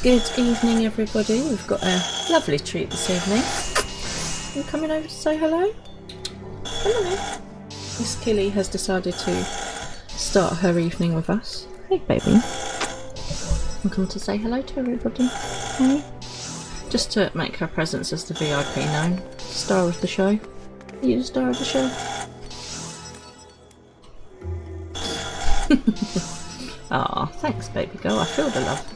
Good evening, everybody. We've got a lovely treat this evening. You coming over to say hello? Come on in. Miss Killy has decided to start her evening with us. Hey, baby. Welcome to say hello to everybody. Hey. Just to make her presence as the VIP known. Star of the show. Are you the star of the show? Ah, thanks, baby girl. I feel the love.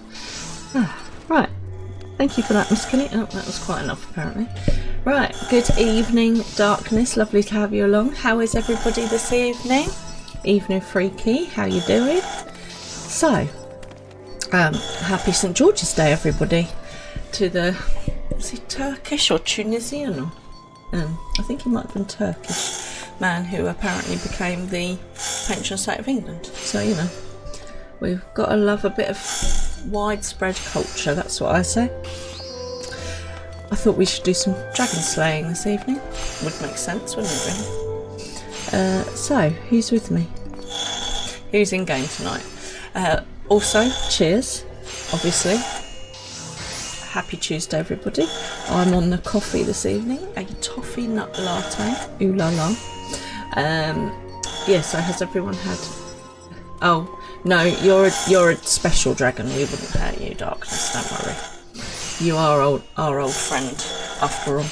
Right, thank you for that, Miss Killy. Oh, that was quite enough apparently. Right, good evening, darkness. Lovely to have you along. How is everybody this evening? Evening Freaky, how you doing? So, happy St George's Day, everybody. To the, is he Turkish or Tunisian? Or, I think he might have been Turkish man who apparently became the patron saint of England. So, you know, we've got to love a bit of widespread culture, that's what I say. I thought we should do some dragon slaying this evening. Would make sense, wouldn't it really? So, who's with me? Who's in game tonight? Also, cheers, obviously. Happy Tuesday, everybody. I'm on the coffee this evening, a toffee nut latte. Ooh la la. Yeah, so has everyone had... Oh, no, you're a special dragon. We wouldn't hurt you, darkness. Don't worry. You are our old friend, after all.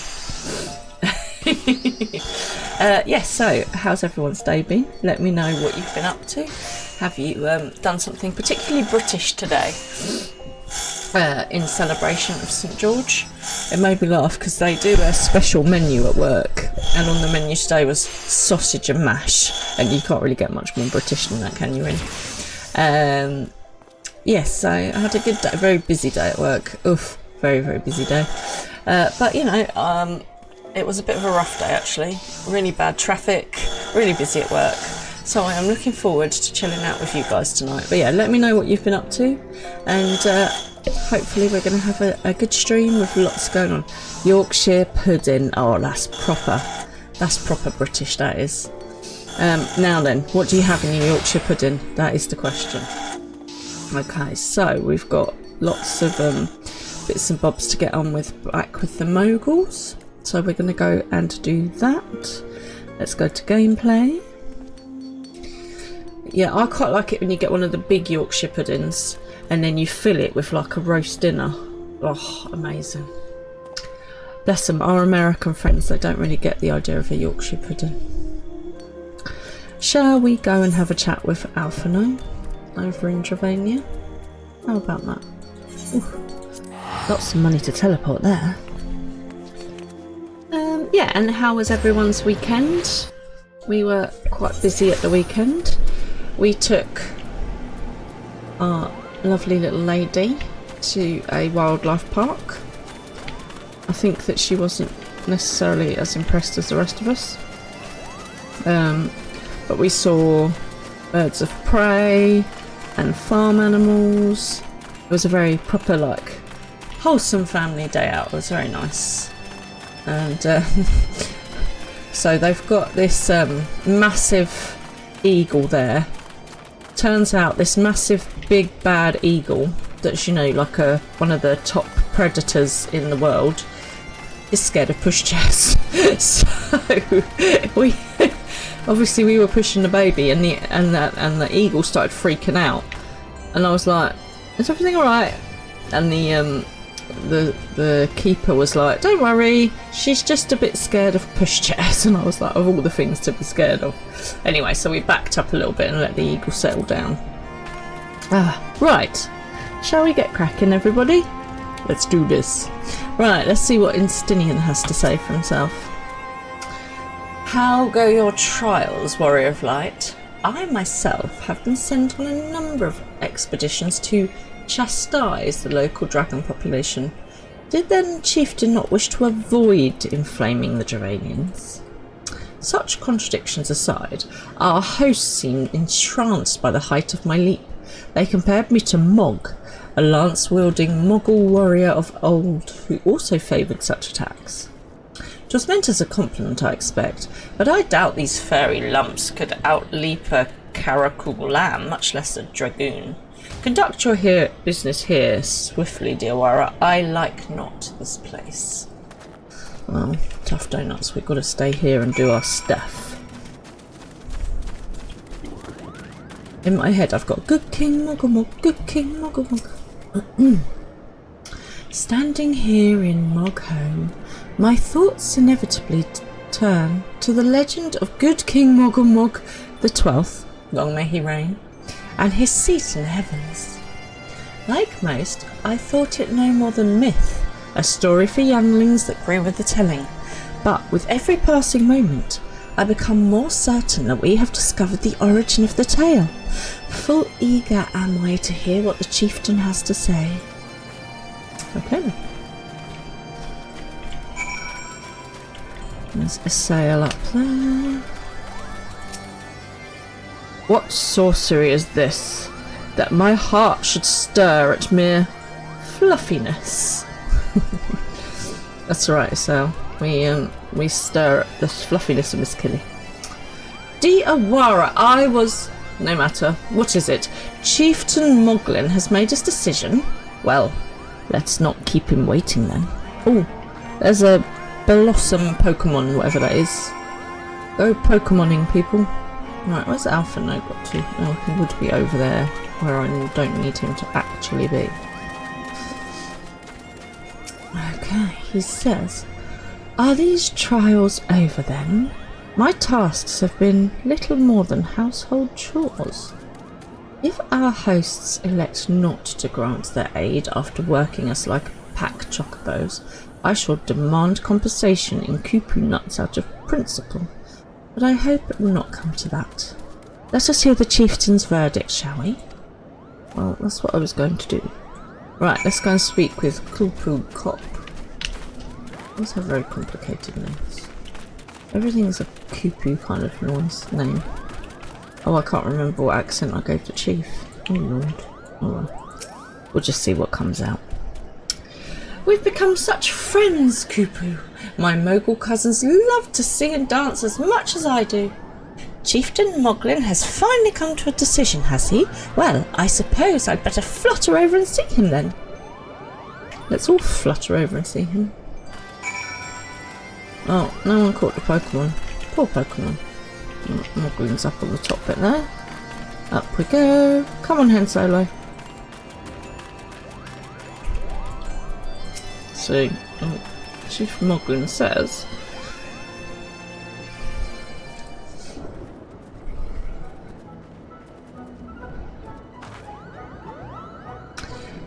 Yes. So, how's everyone's day been? Let me know what you've been up to. Have you done something particularly British today? in celebration of St George. It made me laugh because they do a special menu at work, and on the menu today was sausage and mash, and you can't really get much more British than that, can you, really? Yes, I had a good day, very busy day at work. Oof, very, very busy day. But, you know, it was a bit of a rough day, actually. Really bad traffic, really busy at work. So I am looking forward to chilling out with you guys tonight. But yeah, let me know what you've been up to. And hopefully we're going to have a good stream with lots going on. Yorkshire pudding. Oh, that's proper. That's proper British, that is. Now then, what do you have in your Yorkshire pudding? That is the question. Okay, so we've got lots of bits and bobs to get on with back with the moguls. So we're going to go and do that. Let's go to gameplay. Yeah, I quite like it when you get one of the big Yorkshire puddings and then you fill it with like a roast dinner. Oh, amazing. Bless them, our American friends, they don't really get the idea of a Yorkshire pudding. Shall we go and have a chat with Alphino over in Dravania? How about that? Ooh, lots of money to teleport there. Yeah, and how was everyone's weekend? We were quite busy at the weekend. We took our lovely little lady to a wildlife park. I think that she wasn't necessarily as impressed as the rest of us. But we saw birds of prey and farm animals. It was a very proper, like, wholesome family day out. It was very nice. And so they've got this massive eagle there. Turns out this massive big bad eagle that's, you know, like one of the top predators in the world is scared of pushchairs. So we obviously we were pushing the baby and the eagle started freaking out, and I was like, is everything alright? And the keeper was like, don't worry, she's just a bit scared of pushchairs. And I was like, of all the things to be scared of. Anyway, so we backed up a little bit and let the eagle settle down. Right, shall we get cracking, everybody? Let's do this. Right, let's see what Instinian has to say for himself. How go your trials, Warrior of Light? I myself have been sent on a number of expeditions to chastise the local dragon population. Did then Chieftain not wish to avoid inflaming the Dravanians? Such contradictions aside, our hosts seemed entranced by the height of my leap. They compared me to Mog, a lance-wielding Mogul warrior of old, who also favoured such attacks. It was meant as a compliment, I expect, but I doubt these fairy lumps could outleap a Karakul lamb, much less a dragoon. Conduct your business here swiftly, dear Wara. I like not this place. Well, tough donuts, we've got to stay here and do our stuff. In my head I've got good King Mogumog, good King Mogumog. Standing here in Moghome, my thoughts inevitably turn to the legend of good King Mogumog the 12th, long may he reign, and his seat in the heavens. Like most, I thought it no more than myth, a story for younglings that grew with the telling, but with every passing moment I become more certain that we have discovered the origin of the tale. Full eager am I to hear what the chieftain has to say. Okay. There's a sail up there. What sorcery is this, that my heart should stir at mere fluffiness? That's right, so we stir at the fluffiness of Miss Killy. Diawara, no matter, what is it? Chieftain Moglin has made his decision? Well, let's not keep him waiting then. Oh, there's a Blossom Pokemon, whatever that is. Go Pokemoning, people. Right, where's Alpha No got to? Oh, he would be over there, where I don't need him to actually be. Okay, he says, are these trials over then? My tasks have been little more than household chores. If our hosts elect not to grant their aid after working us like pack chocobos, I shall demand compensation in cuckoo nuts out of principle. But I hope it will not come to that. Let us hear the chieftain's verdict, shall we? Well, that's what I was going to do. Right, let's go and speak with Kulpu Kop. These have very complicated names. Everything's a Kupu kind of noise name. Oh, I can't remember what accent I gave the chief. Oh lord. Oh well. We'll just see what comes out. We've become such friends, Kupu. My Mogul cousins love to sing and dance as much as I do. Chieftain Moglin has finally come to a decision, has he? Well, I suppose I'd better flutter over and see him then. Let's all flutter over and see him. Oh, no one caught the Pokemon. Poor Pokemon. Moglin's up on the top bit there. Up we go. Come on, Hen Solo. See, Chief Moglin says,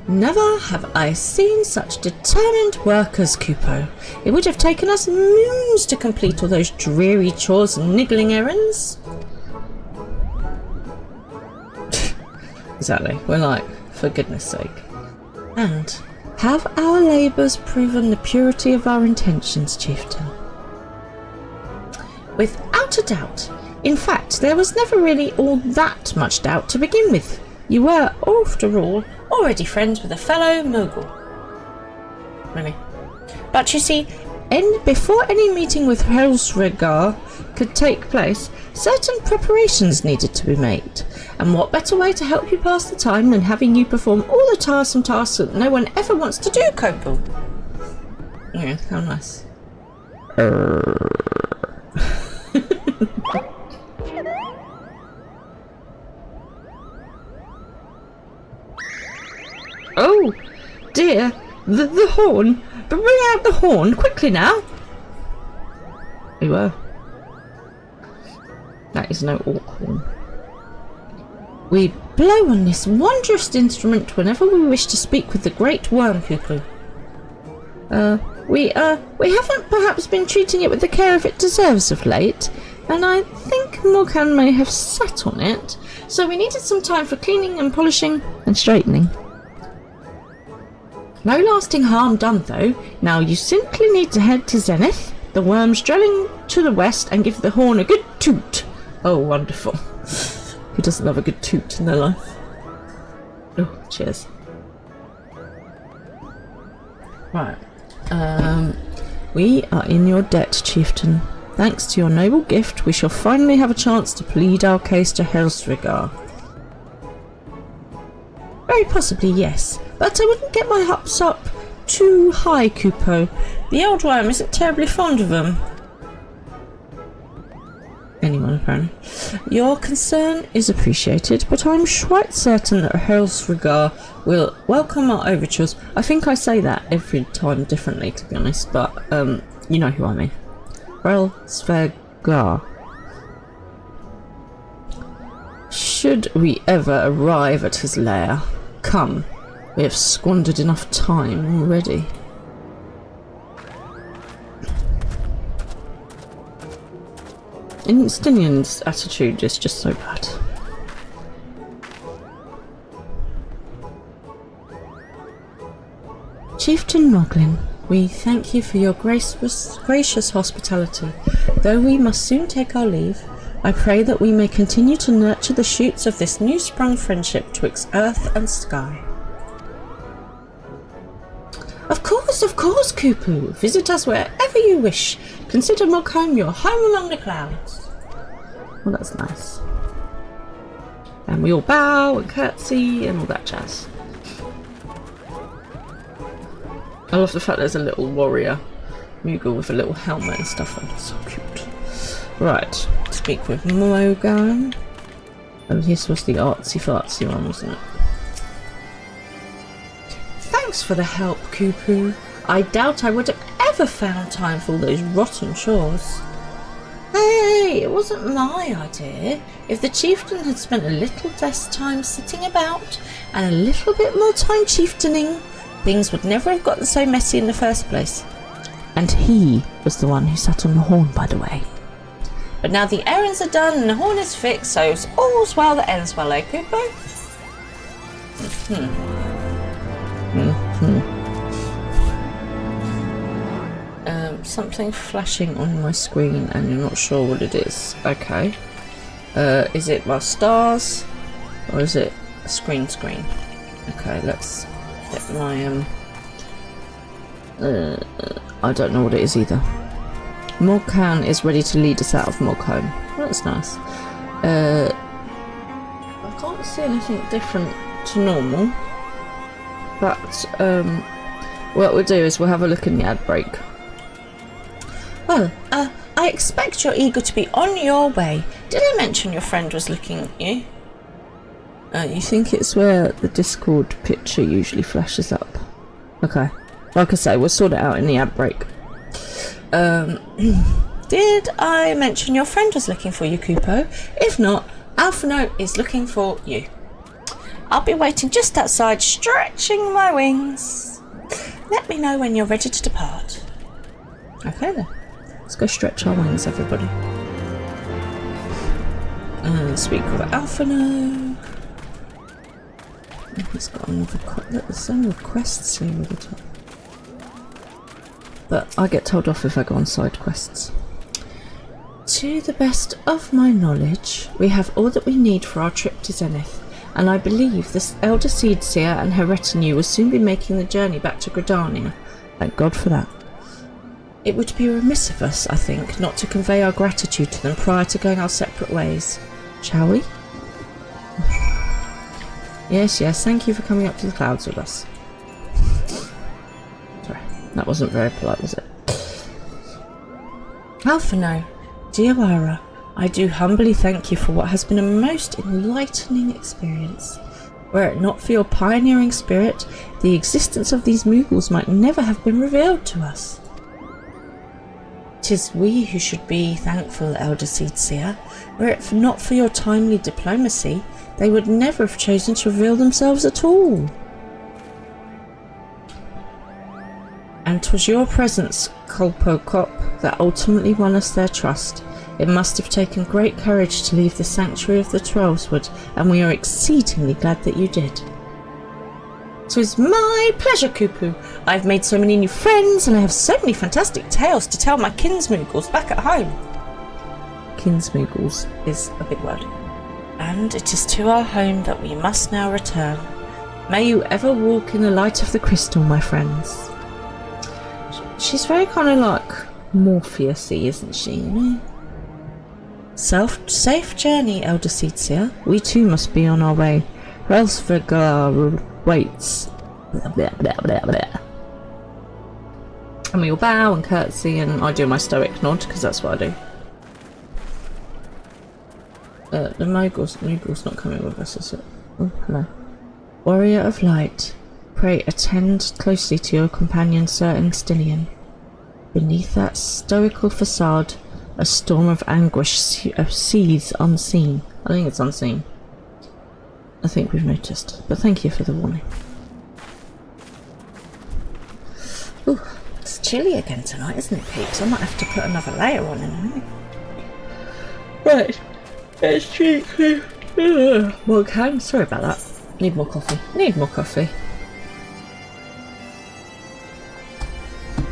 never have I seen such determined workers, Kupo. It would have taken us moons to complete all those dreary chores and niggling errands. Exactly. We're like, for goodness sake. And have our labours proven the purity of our intentions, Chieftain? Without a doubt. In fact, there was never really all that much doubt to begin with. You were, after all, already friends with a fellow Mogul. Really? But you see, before any meeting with Heavensward could take place, certain preparations needed to be made. And what better way to help you pass the time than having you perform all the tiresome tasks that no one ever wants to do, Copal? Yeah, how nice. Oh, dear, the horn. Bring out the horn, quickly now. We were. That is no orc horn. We blow on this wondrous instrument whenever we wish to speak with the great worm cuckoo. We haven't perhaps been treating it with the care it deserves of late, and I think Morgan may have sat on it, so we needed some time for cleaning and polishing and straightening. No lasting harm done though. Now you simply need to head to Zenith, the worms drilling to the west, and give the horn a good toot. Oh, wonderful. Who doesn't love a good toot in their life? Oh, cheers. Right. We are in your debt, Chieftain. Thanks to your noble gift, we shall finally have a chance to plead our case to Heavensward. Very possibly, yes. But I wouldn't get my hopes up too high, Kupo. The old worm isn't terribly fond of them. Anyone, apparently. Your concern is appreciated, but I'm quite certain that Heavensward will welcome our overtures. I think I say that every time differently, to be honest, but you know who I mean. Heavensward. Should we ever arrive at his lair, come. We have squandered enough time already. Stinian's attitude is just so bad. Chieftain Moglin, we thank you for your gracious hospitality. Though we must soon take our leave, I pray that we may continue to nurture the shoots of this new-sprung friendship twixt earth and sky. Of course, Kupu. Visit us wherever you wish. Consider Moghome your home among the clouds. Well, that's nice. And we all bow and curtsy and all that jazz. I love the fact there's a little warrior Moogle with a little helmet and stuff on. So cute. Right, speak with Mogan. Oh, this was the artsy-fartsy one, wasn't it? Thanks for the help, Kupu. I doubt I would have ever found time for all those rotten chores. Hey, it wasn't my idea. If the chieftain had spent a little less time sitting about and a little bit more time chieftaning, things would never have gotten so messy in the first place. And he was the one who sat on the horn, by the way. But now the errands are done and the horn is fixed, so all's well that ends well, eh, Kupo? Something flashing on my screen and you're not sure what it is. Okay. Is it my stars or is it a screen? Okay, let's get my I don't know what it is either. Morkan is ready to lead us out of Morcombe. Well, that's nice. I can't see anything different to normal, but what we'll do is we'll have a look in the ad break. Well, I expect you're eager to be on your way. Did I mention your friend was looking at you? You think it's where the Discord picture usually flashes up? Okay. Like I say, we'll sort it out in the ad break. Did I mention your friend was looking for you, Kupo? If not, Alphino is looking for you. I'll be waiting just outside, stretching my wings. Let me know when you're ready to depart. Okay then. Let's go stretch our wings, everybody. And speak of Alphino. He's got another there's some requests here at the top. But I get told off if I go on side quests. To the best of my knowledge, we have all that we need for our trip to Zenith, and I believe this Elder Seedseer and her retinue will soon be making the journey back to Gridania. Thank God for that. It would be remiss of us, I think, not to convey our gratitude to them prior to going our separate ways. Shall we? Yes, thank you for coming up to the clouds with us. Sorry, that wasn't very polite, was it? Alphino, dear Wara, I do humbly thank you for what has been a most enlightening experience. Were it not for your pioneering spirit, the existence of these Moogles might never have been revealed to us. 'Tis we who should be thankful, Elder Seedseer. Were it not for your timely diplomacy, they would never have chosen to reveal themselves at all. And 'twas your presence, Colpocop, that ultimately won us their trust. It must have taken great courage to leave the sanctuary of the Trollswood, and we are exceedingly glad that you did. 'Twas my pleasure, Kupu. I've made so many new friends, and I have so many fantastic tales to tell my kinsmoogles back at home. Kinsmoogles is a big word. And it is to our home that we must now return. May you ever walk in the light of the crystal, my friends. She's very kind of like Morpheus-y, isn't she, you know? Safe journey, Elder Seedseer. We too must be on our way. Heavensward waits. Blah, blah, blah, blah, blah. And we all bow and curtsy, and I do my stoic nod because that's what I do. The Moogle's not coming with us, is it? Oh, hello. Warrior of light, pray attend closely to your companion Sir Instilion. Beneath that stoical facade, a storm of anguish seethes unseen. I think it's unseen. I think we've noticed, but thank you for the warning. Ooh, it's chilly again tonight, isn't it, peeps? I might have to put another layer on in a minute. Right, let's drink. More can. Sorry about that. Need more coffee.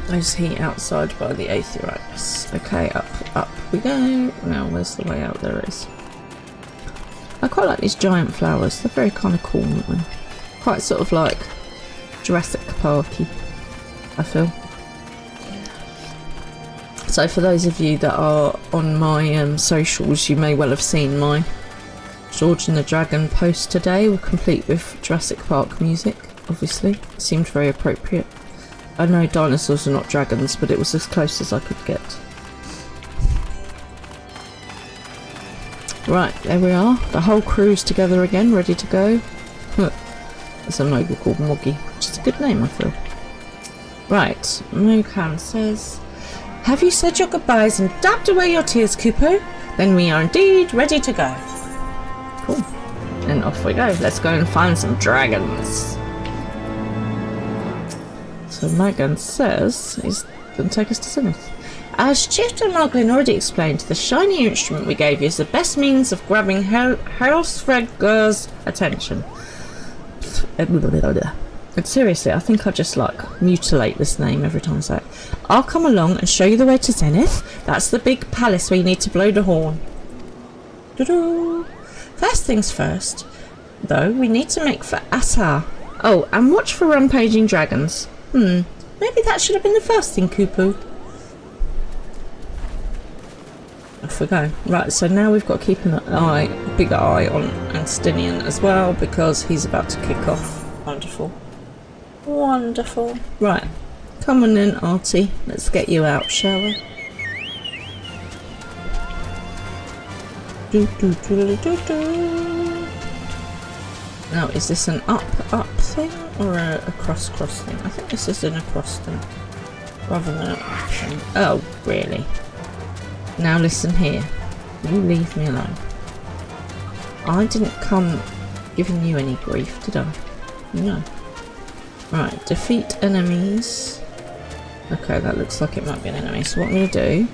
There's heat outside by the aetherytes. Okay, up we go. Now, where's the way out? There it is. I quite like these giant flowers. They're very kind of cool, aren't they? Quite sort of like Jurassic Parky, I feel. So for those of you that are on my socials, you may well have seen my George and the Dragon post today, complete with Jurassic Park music, obviously. It seemed very appropriate. I know dinosaurs are not dragons, but it was as close as I could get. Right, there we are. The whole crew's together again, ready to go. There's a Moogle called Moggy, which is a good name, I feel. Right, Mokan says, Have you said your goodbyes and dabbed away your tears, Kupo? Then we are indeed ready to go. Cool. And off we go. Let's go and find some dragons. So Magan says he's going to take us to Zenith. As Chieftain Marglin already explained, the shiny instrument we gave you is the best means of grabbing Heavensward's attention. And seriously, I think I just like mutilate this name every time I say it. I'll come along and show you the way to Zenith. That's the big palace where you need to blow the horn. Doo-doo. First things first, though, we need to make for Asar. Oh, and watch for rampaging dragons. Maybe that should have been the first thing, Kupo. Off we go. Right, so now we've got to keep a big eye on Anstinian as well, because he's about to kick off. Wonderful. Wonderful. Right, come on in, Artie. Let's get you out, shall we? Now, is this an up thing or a cross thing? I think this is an across thing rather than an up thing. Oh, really? Now listen here. You leave me alone. I didn't come giving you any grief, did I? No. Right, defeat enemies. Okay, that looks like it might be an enemy. So what I'm going to do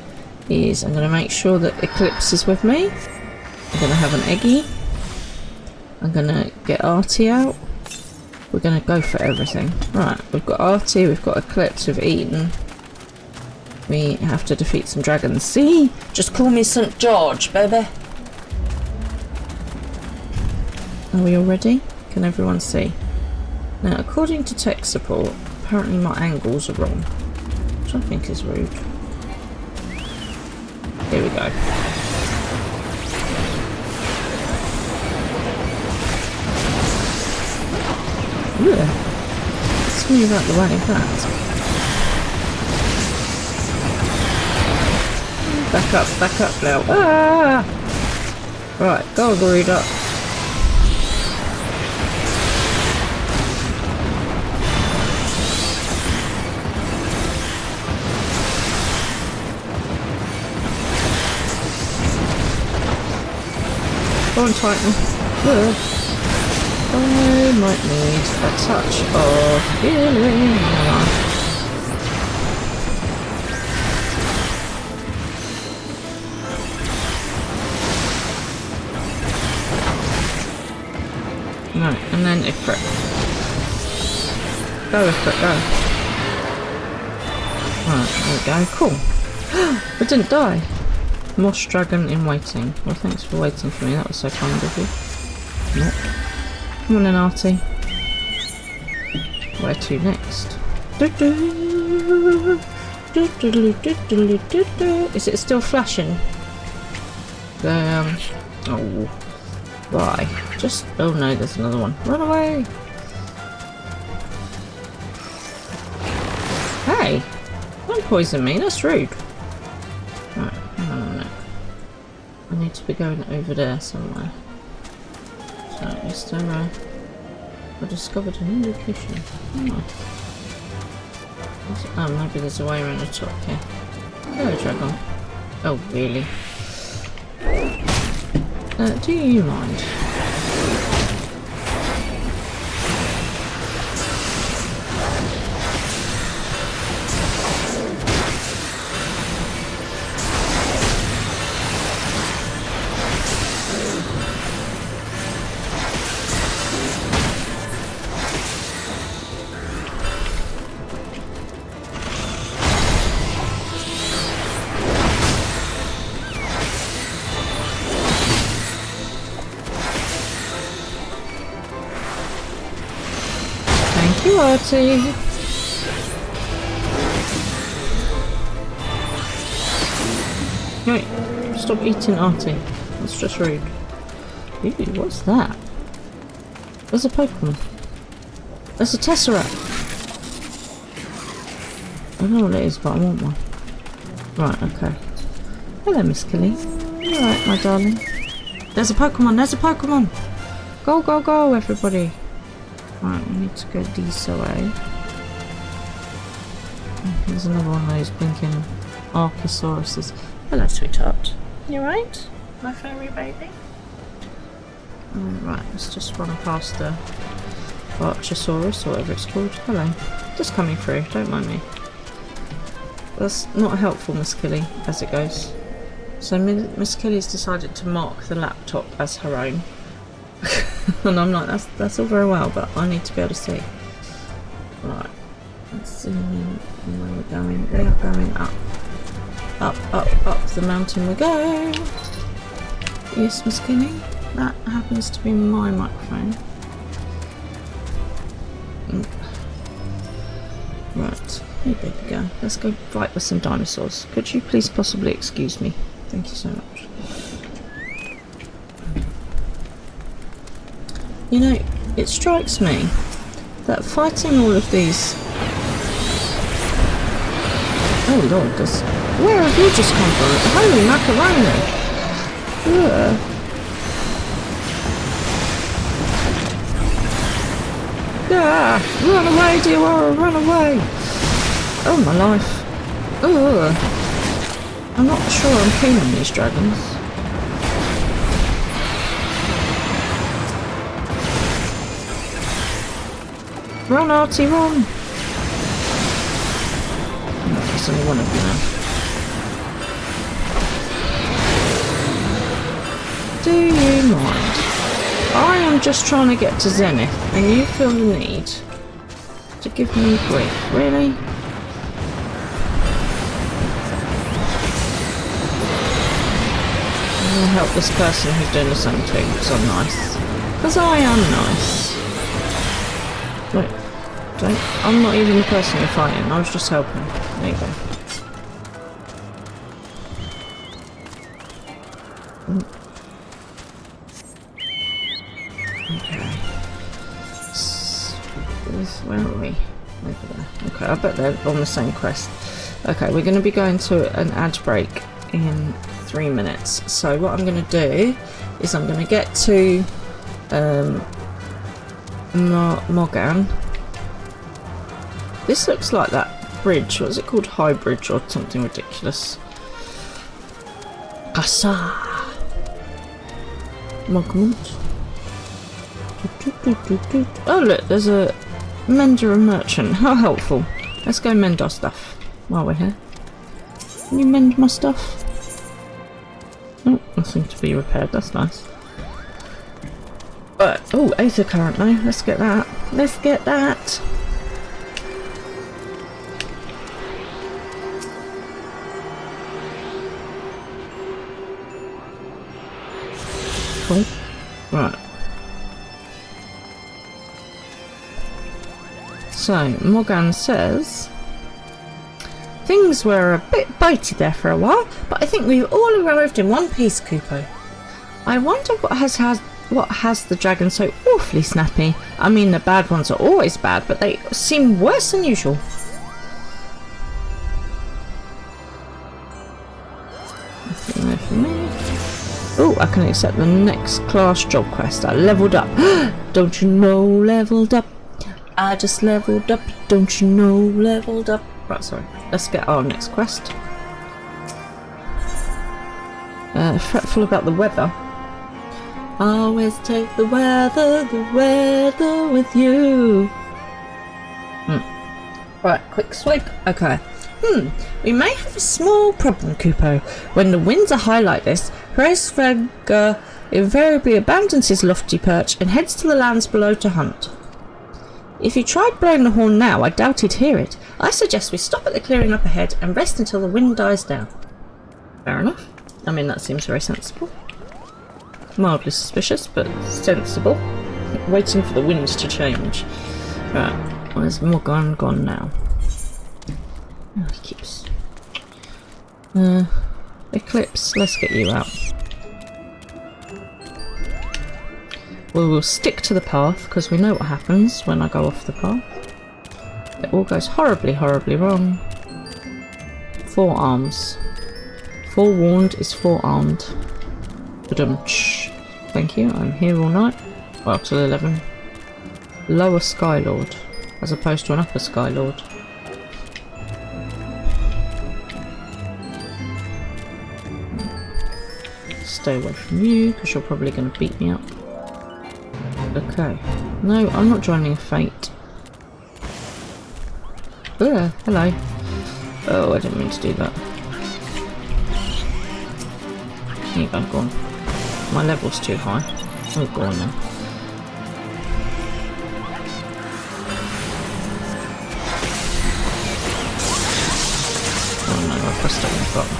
is I'm going to make sure that Eclipse is with me. I'm going to have an Eggy. I'm going to get Artie out. We're going to go for everything. Right, we've got Artie, we've got Eclipse, we've eaten. We have to defeat some dragons. See? Just call me St. George, baby. Are we all ready? Can everyone see? Now, according to tech support, apparently my angles are wrong, which I think is rude. Here we go. Yeah. Let's move out the way of that. Back up now. Ah! Right, go Garuda. Go on, Titan. I might need a touch of healing. Right, and then Ifrit. Go Ifrit, go. Right, there we go. Cool. We didn't die. Moss Dragon in waiting. Well, thanks for waiting for me. That was so kind of you. Nope. Come on then, Artie. Where to next? Is it still flashing? Oh. Why? Just... Oh no, there's another one. Run away! Hey! Don't poison me, that's rude. Right, hang on a minute. I need to be going over there somewhere. So, is there I discovered a new location. Oh, maybe there's a way around the top here. Hello, dragon. Oh, really? Do you mind? Artie. Right, stop eating Artie. That's just rude. Ooh, what's that? There's a Pokemon. There's a Tesseract. I don't know what it is, but I want one. Right, okay. Hello, Miss Killy. Alright, my darling. There's a Pokemon, there's a Pokemon! Go, go, go, everybody. Right, we need to go this way. There's another one of those blinking Archosauruses. Hello, sweetheart. You right? My furry baby? Right, let's just run past the Archosaurus, or whatever it's called. Hello. Just coming through, don't mind me. That's not helpful, Miss Killy, as it goes. So Miss Killy's decided to mark the laptop as her own. And I'm like, that's all very well, but I need to be able to see. Right. Let's see where we're going. We are going up. Up the mountain we go. Yes, Miss Killy. That happens to be my microphone. Right, here we go. Let's go fight with some dinosaurs. Could you please possibly excuse me? Thank you so much. You know, it strikes me that fighting all of these... Oh Lord, where have you just come from? Holy macaroni! Ugh. Ah, run away, dear Aura, run away! Oh my life. Ugh. I'm not sure I'm keen on these dragons. Run, Artie, run! No, there's only one of you now. Do you mind? I am just trying to get to Zenith, and you feel the need to give me grief, really? I'm gonna help this person who's doing the same thing, because I'm nice. Because I am nice. Wait, I'm not even the person you're fighting, I was just helping. There you go. Okay. Where are we? Over there. Okay, I bet they're on the same quest. Okay, we're going to be going to an ad break in 3 minutes. So what I'm going to do is I'm going to get to Mogan. This looks like that bridge. What is it called? High Bridge or something ridiculous. Kassa. Mogmont. Oh look, there's a mender and merchant. How helpful. Let's go mend our stuff while we're here. Can you mend my stuff? Oh, nothing to be repaired. That's nice. But oh, Aether current now. Let's get that. Let's get that. Cool. Right. So, Morgan says, things were a bit bitey there for a while, but I think we've all arrived in one piece, Kupo. I wonder what has the dragon so awfully snappy. I mean, the bad ones are always bad, but they seem worse than usual. Nothing there for me. Oh, I can accept the next class job quest. I leveled up. Don't you know, leveled up. I just leveled up. Don't you know, leveled up. Right, sorry. Let's get our next quest. Fretful about the weather. Always take the weather with you. Right, quick swipe. Okay. We may have a small problem, Kupo. When the winds are high like this, Heavensward invariably abandons his lofty perch and heads to the lands below to hunt. If you tried blowing the horn now, I doubt he'd hear it. I suggest we stop at the clearing up ahead and rest until the wind dies down. Fair enough. I mean, that seems very sensible. Mildly suspicious, but sensible. Waiting for the winds to change. Right, where's Morgan gone now? Oh, he keeps... Eclipse, let's get you out. We will stick to the path, because we know what happens when I go off the path. It all goes horribly, horribly wrong. Forearms. Forewarned is forearmed. Ba-dum-tsh. Thank you, I'm here all night. Well, till 11. Lower Skylord, as opposed to an upper Skylord. Stay away from you, because you're probably going to beat me up. Okay. No, I'm not joining a fate. Ugh, hello. Oh, I didn't mean to do that. Here you go, go on. My level's too high. Oh, go on then. Oh no, I pressed it on the button.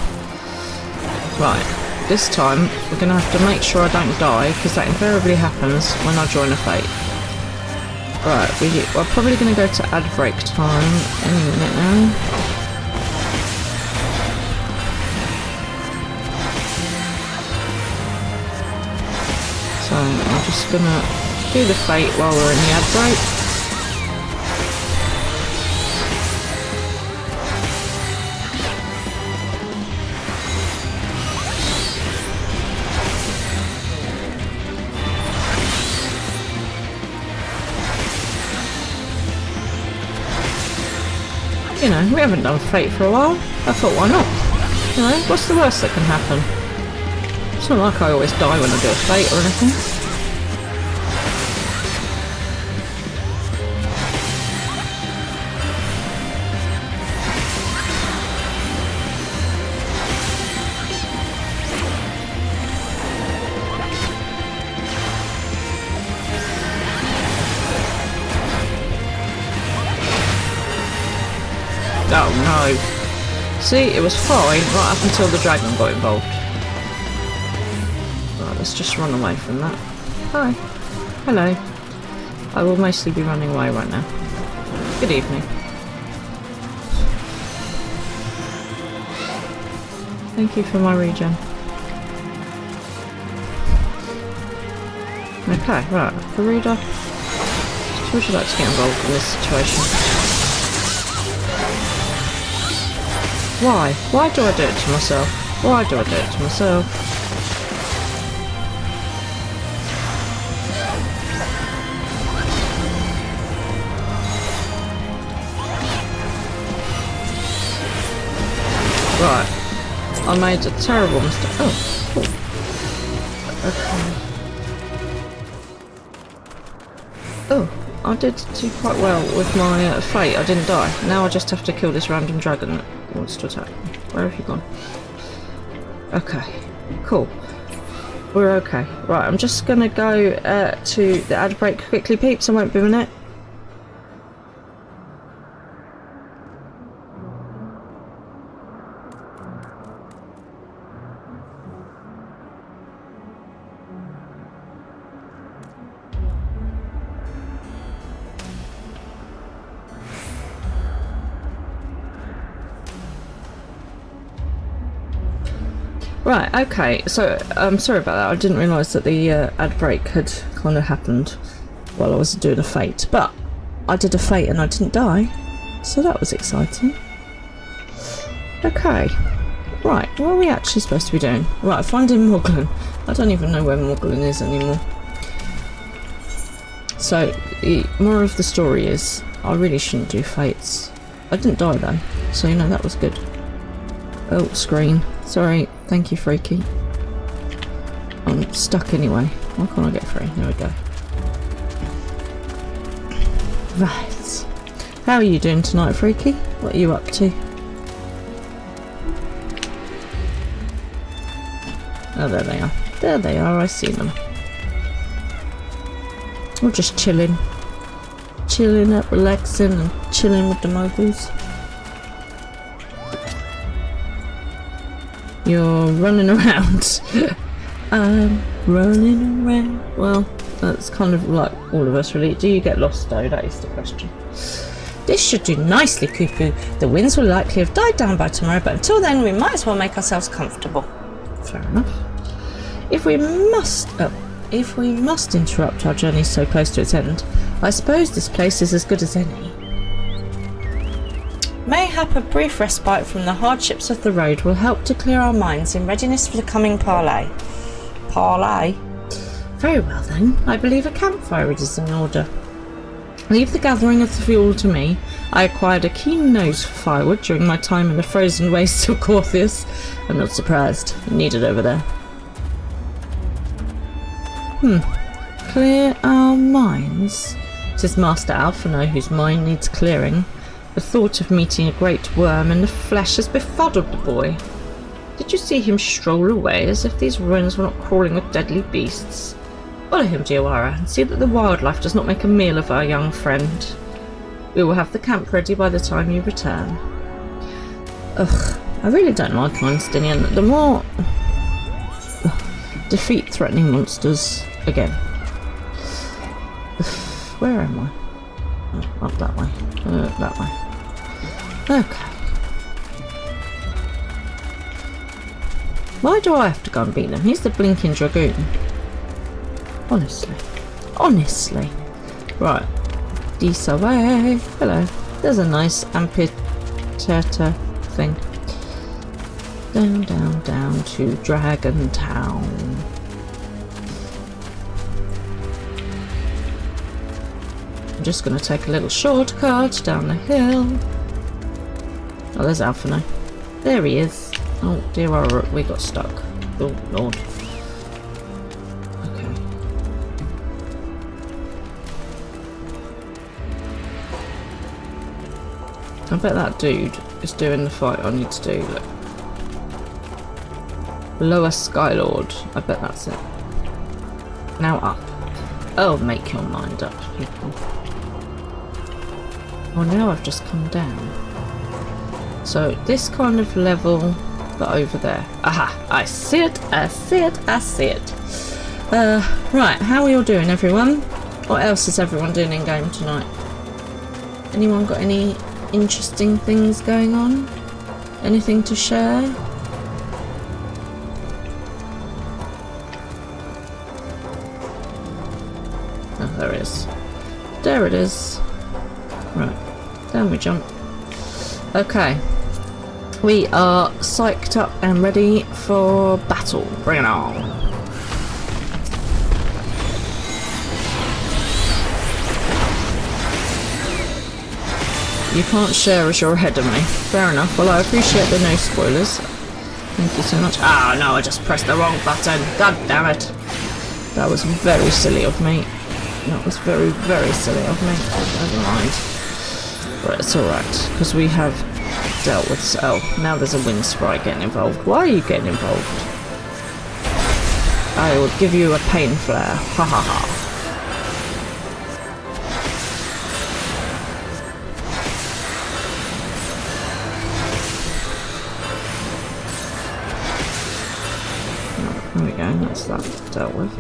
Right, this time we're going to have to make sure I don't die, because that invariably happens when I join a fate. Right, we're probably going to go to ad break time any minute now. So I'm just gonna do the fate while we're in the ad break. You know, we haven't done fate for a while. I thought, why not? You know, what's the worst that can happen? It's not like I always die when I do a fate or anything. Oh no. See, it was fine right up until the dragon got involved. Right, let's just run away from that. Hi. Hello. I will mostly be running away right now. Good evening. Thank you for my regen. Okay, right. Farida, would you like to get involved in this situation? Why? Why do I do it to myself? Why do I do it to myself? Right. I made a terrible mistake. Oh. Okay. Oh. I did do quite well with my fate. I didn't die. Now I just have to kill this random dragon that wants to attack me. Where have you gone? Okay, cool. We're okay. Right, I'm just gonna go to the ad break quickly, peeps. I won't be a minute. Right, okay, so I'm sorry about that. I didn't realise that the ad break had kind of happened while I was doing a fate, but I did a fate and I didn't die, so that was exciting. Okay, right, what are we actually supposed to be doing? Right, finding Moglin. I don't even know where Moglin is anymore. So, the moral of the story is, I really shouldn't do fates. I didn't die though, so you know, that was good. Oh, screen. Sorry, thank you, Freaky. I'm stuck anyway. Why can't I get free? There we go. Right. How are you doing tonight, Freaky? What are you up to? Oh, there they are. There they are, I see them. We're just chilling. Chilling up, relaxing, and chilling with the moguls. You're running around. I'm running around. Well, that's kind of like all of us really. Do you get lost though? That is the question. This should do nicely, Cuckoo. The winds will likely have died down by tomorrow, but until then we might as well make ourselves comfortable. Fair enough. If we must interrupt our journey so close to its end, I suppose this place is as good as any. Mayhap a brief respite from the hardships of the road will help to clear our minds in readiness for the coming parley. Parley? Very well then, I believe a campfire is in order. Leave the gathering of the fuel to me. I acquired a keen nose for firewood during my time in the frozen wastes of Corthius. I'm not surprised. Needed over there. Clear our minds? Says Master Alphino, whose mind needs clearing. The thought of meeting a great worm in the flesh has befuddled the boy. Did you see him stroll away as if these ruins were not crawling with deadly beasts? Follow him, Diawara, and see that the wildlife does not make a meal of our young friend. We will have the camp ready by the time you return. Ugh, I really don't like Einsteinian. The more... defeat threatening monsters again. Where am I? Oh, up that way. That way. Okay. Why do I have to go and beat them? He's the blinking dragoon. Honestly. Honestly. Right. This away. Hello. There's a nice amphitheatre thing. Down, down, down to Dragon Town. I'm just going to take a little shortcut down the hill. Oh, there's Alphino. There he is. Oh dear, we got stuck. Oh lord. Okay. I bet that dude is doing the fight I need to do. Look. Lower Skylord. I bet that's it. Now up. Oh, make your mind up, people. Oh, now I've just come down. So this kind of level, but over there. Aha! I see it! I see it! I see it! Right, how are you all doing, everyone? What else is everyone doing in game tonight? Anyone got any interesting things going on? Anything to share? Oh, there it is. There it is. Right, down we jump. Okay. We are psyched up and ready for battle. Bring it on. You can't share as you're ahead of me. Fair enough. Well, I appreciate the no spoilers. Thank you so much. Ah, no, I just pressed the wrong button. God damn it. That was very silly of me. That was very, very silly of me. Never mind. But it's alright, because we have dealt with... Oh, now there's a wind sprite getting involved. Why are you getting involved? I will give you a pain flare. Ha ha ha. There we go, that's that dealt with.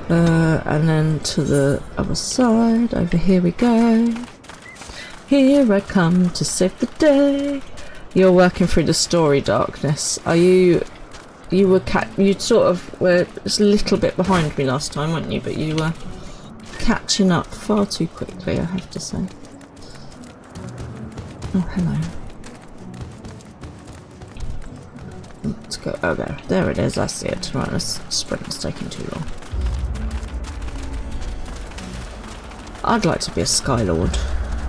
And then to the other side, over here we go. Here I come to save the day. You're working through the story, Darkness. Are you... You sort of were just a little bit behind me last time, weren't you? But you were catching up far too quickly, I have to say. Oh, hello. Let's go. Oh, there. There it is. I see it. Right, this sprint is taking too long. I'd like to be a Sky Lord.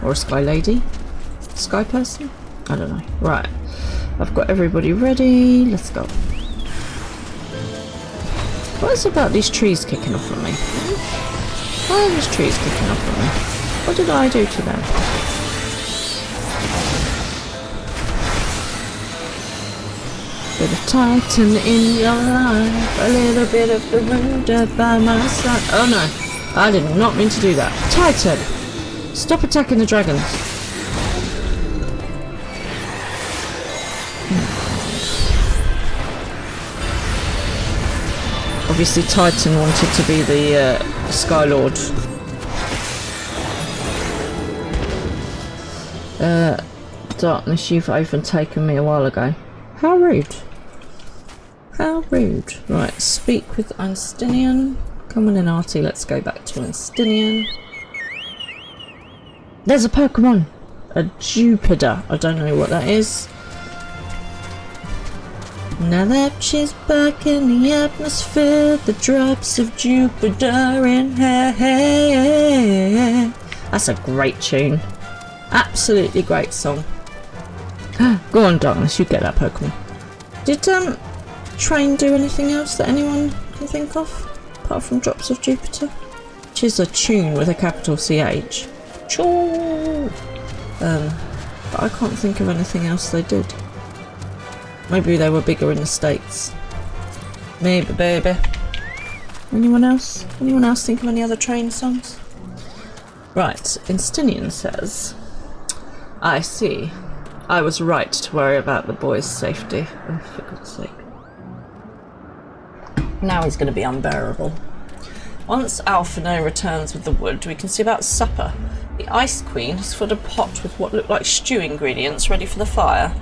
Or a Sky Lady? Sky person? I don't know. Right. I've got everybody ready. Let's go. What is about these trees kicking off at me? Why are these trees kicking off at me? What did I do to them? Bit of Titan in your life. A little bit of the wonder by my side. Oh no. I did not mean to do that. Titan! Stop attacking the dragons. Obviously Titan wanted to be the Sky Lord. Darkness, you've overtaken me a while ago. How rude. How rude. Right, speak with Einsteinian. Come on in, Artie, let's go back to Einsteinian. There's a Pokemon! A Jupiter. I don't know what that is. Now that she's back in the atmosphere, the drops of Jupiter in her hair. That's a great tune. Absolutely great song. Go on, Darkness, you get that Pokemon. Did Train do anything else that anyone can think of? apart from Drops of Jupiter, which is a tune with a capital CH. Choo! But I can't think of anything else they did. Maybe they were bigger in the States. Maybe, baby. Anyone else? Anyone else think of any other train songs? Right, Instinian says, I see. I was right to worry about the boy's safety. Oh, for God's sake. Now he's going to be unbearable. Once Alphino returns with the wood, we can see about supper. The Ice Queen has filled a pot with what look like stew ingredients ready for the fire.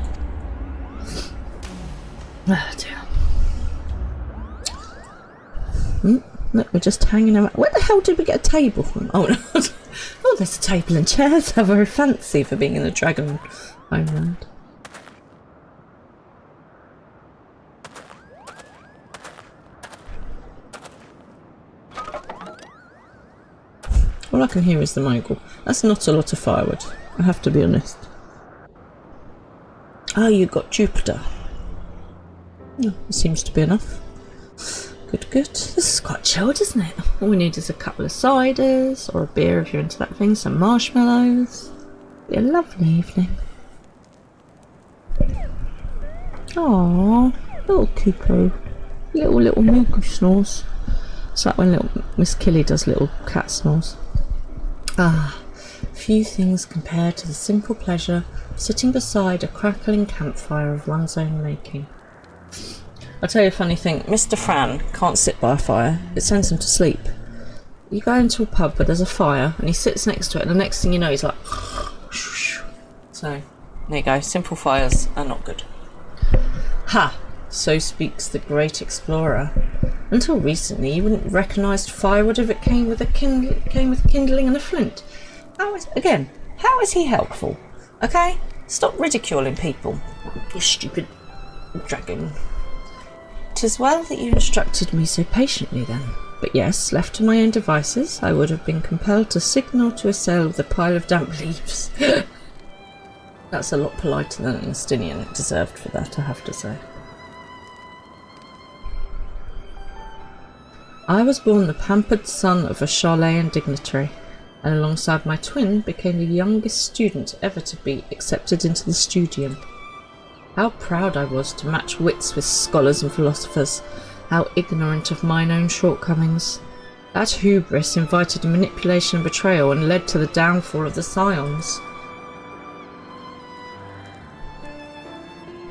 Oh dear. Look, we're just hanging around. Where the hell did we get a table from? Oh no. Oh, there's a table and chairs. How very fancy for being in the Dragon Homeland. All I can hear is the mogul. That's not a lot of firewood, I have to be honest. Ah, you got Jupiter. Oh, it seems to be enough. Good, good. This is quite chilled, isn't it? All we need is a couple of ciders, or a beer if you're into that thing, some marshmallows. Be a lovely evening. Aww, little Kupo. Little Moogle snores. It's like when little Miss Killy does little cat snores. Ah, few things compared to the simple pleasure of sitting beside a crackling campfire of one's own making. I'll tell you a funny thing, Mr. Fran can't sit by a fire, it sends him to sleep. You go into a pub where there's a fire and he sits next to it and the next thing you know he's like so, there you go, simple fires are not good. Ha! So speaks the great explorer. Until recently you wouldn't have recognised firewood if it came with kindling and a flint. How is he helpful? Okay? Stop ridiculing people. You stupid dragon. 'Tis well that you instructed me so patiently then. But yes, left to my own devices, I would have been compelled to signal to assail with a pile of damp leaves. That's a lot politer than Instinian deserved for that, I have to say. I was born the pampered son of a Charleyan dignitary, and alongside my twin became the youngest student ever to be accepted into the studium. How proud I was to match wits with scholars and philosophers, how ignorant of mine own shortcomings. That hubris invited manipulation and betrayal and led to the downfall of the Scions.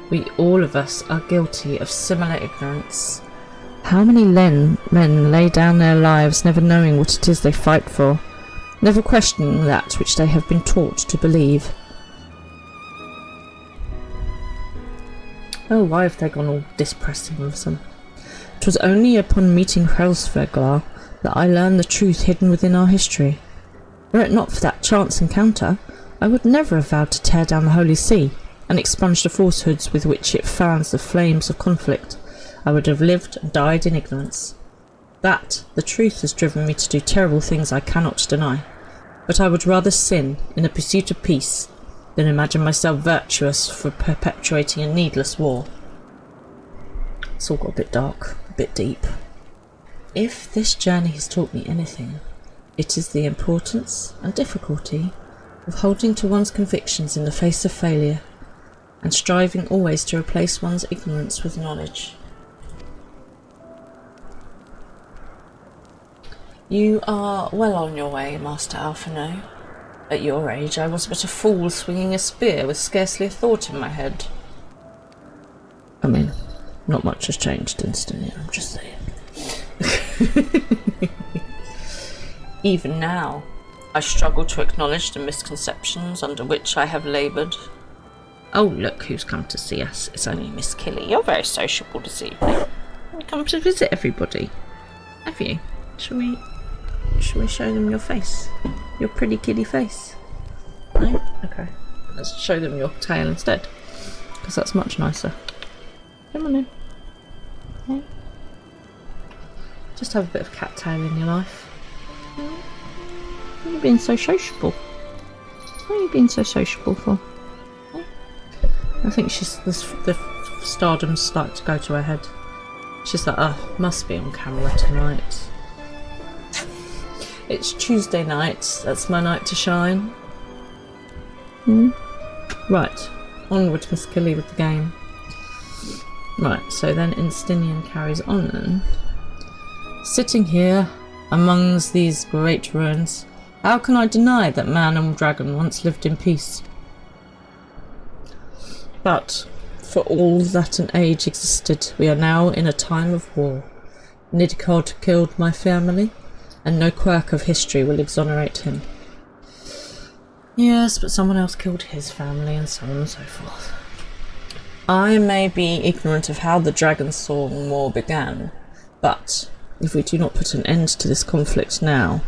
We all of us are guilty of similar ignorance. How many men lay down their lives never knowing what it is they fight for, never questioning that which they have been taught to believe. Oh, why have they gone all depressing with some? 'Twas only upon meeting Heavensward that I learned the truth hidden within our history. Were it not for that chance encounter, I would never have vowed to tear down the Holy See and expunge the falsehoods with which it fans the flames of conflict. I would have lived and died in ignorance. That, the truth, has driven me to do terrible things I cannot deny. But I would rather sin in the pursuit of peace than imagine myself virtuous for perpetuating a needless war. It's all got a bit dark, a bit deep. If this journey has taught me anything, it is the importance and difficulty of holding to one's convictions in the face of failure, and striving always to replace one's ignorance with knowledge. You are well on your way, Master Alphino. At your age, I was but a fool swinging a spear with scarcely a thought in my head. I mean, not much has changed instantly, I'm just saying. Even now, I struggle to acknowledge the misconceptions under which I have laboured. Oh, look who's come to see us. It's only Miss Killy. You're very sociable this evening. You come to visit everybody. Have you? Shall we show them your face? Your pretty kitty face? No? Okay. Let's show them your tail instead. Because that's much nicer. Come on in. Okay. Just have a bit of cat tail in your life. What are you being so sociable? What are you being so sociable for? I think the stardom's starting to go to her head. She's like, oh, must be on camera tonight. It's Tuesday night. That's my night to shine. Right. Onward, Miss Killy, with the game. Right, so then Instinian carries on then. Sitting here amongst these great ruins, how can I deny that man and dragon once lived in peace? But for all that an age existed, we are now in a time of war. Nidcod killed my family, and no quirk of history will exonerate him. Yes, but someone else killed his family, and so on and so forth. I may be ignorant of how the Dragon Song War began, but if we do not put an end to this conflict now,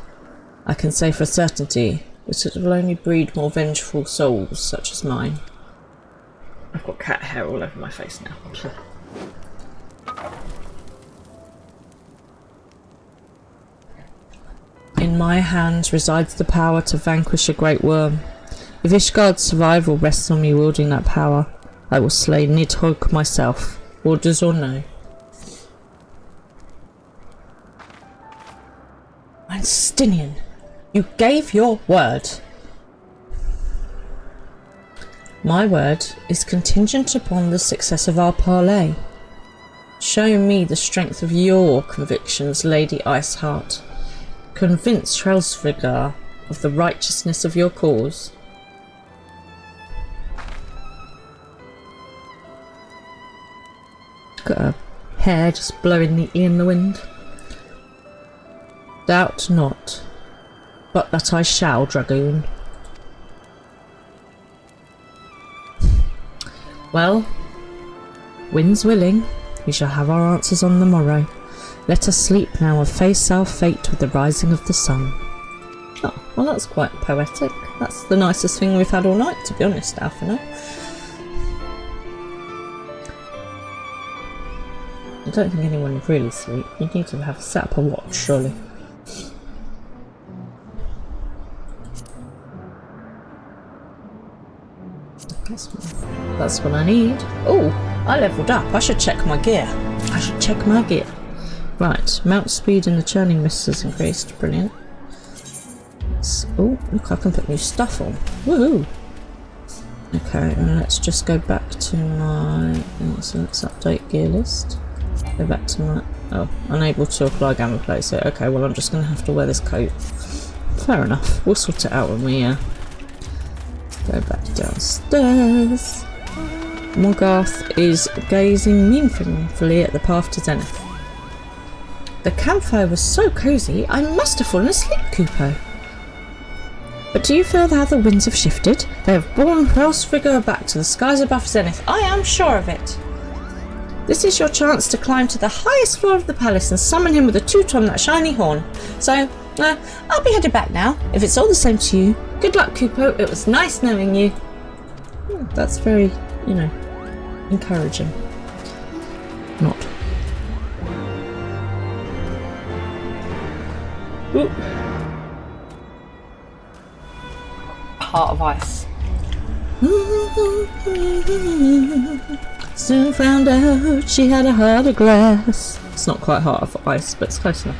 I can say for certainty that it will only breed more vengeful souls such as mine. I've got cat hair all over my face now. In my hands resides the power to vanquish a great worm. If Ishgard's survival rests on me wielding that power, I will slay Nidhogg myself, orders or no. Einstinian, you gave your word. My word is contingent upon the success of our parley. Show me the strength of your convictions, Lady Iceheart. Convince Hrelsvrigar of the righteousness of your cause. Got her hair just blowing neatly in the wind. Doubt not, but that I shall, Dragoon. Well, winds willing, we shall have our answers on the morrow. Let us sleep now and face our fate with the rising of the sun. Oh, well that's quite poetic. That's the nicest thing we've had all night, to be honest, Alphino. I don't think anyone would really sleep. You need to have set up a watch, surely. That's what I need. Oh, I leveled up. I should check my gear. Right, mount speed and the churning mist has increased. Brilliant. Oh, look, I can put new stuff on. Woohoo! Okay, and let's just go back to my... So let's update gear list. Go back to my... Oh, unable to apply gamma plate. So, okay, well I'm just going to have to wear this coat. Fair enough. We'll sort it out when we go back downstairs. Morgarth is gazing meaningfully at the path to Zenith. The campfire was so cosy, I must have fallen asleep, Kupo. But do you feel how the winds have shifted? They have borne Hrelsvrigar back to the skies above Zenith. I am sure of it. This is your chance to climb to the highest floor of the palace and summon him with a toot on that shiny horn. So, I'll be headed back now, if it's all the same to you. Good luck, Kupo. It was nice knowing you. That's very, you know, encouraging. Not. Ooh. Heart of ice. Soon found out she had a heart of glass. It's not quite heart of ice, but it's close enough.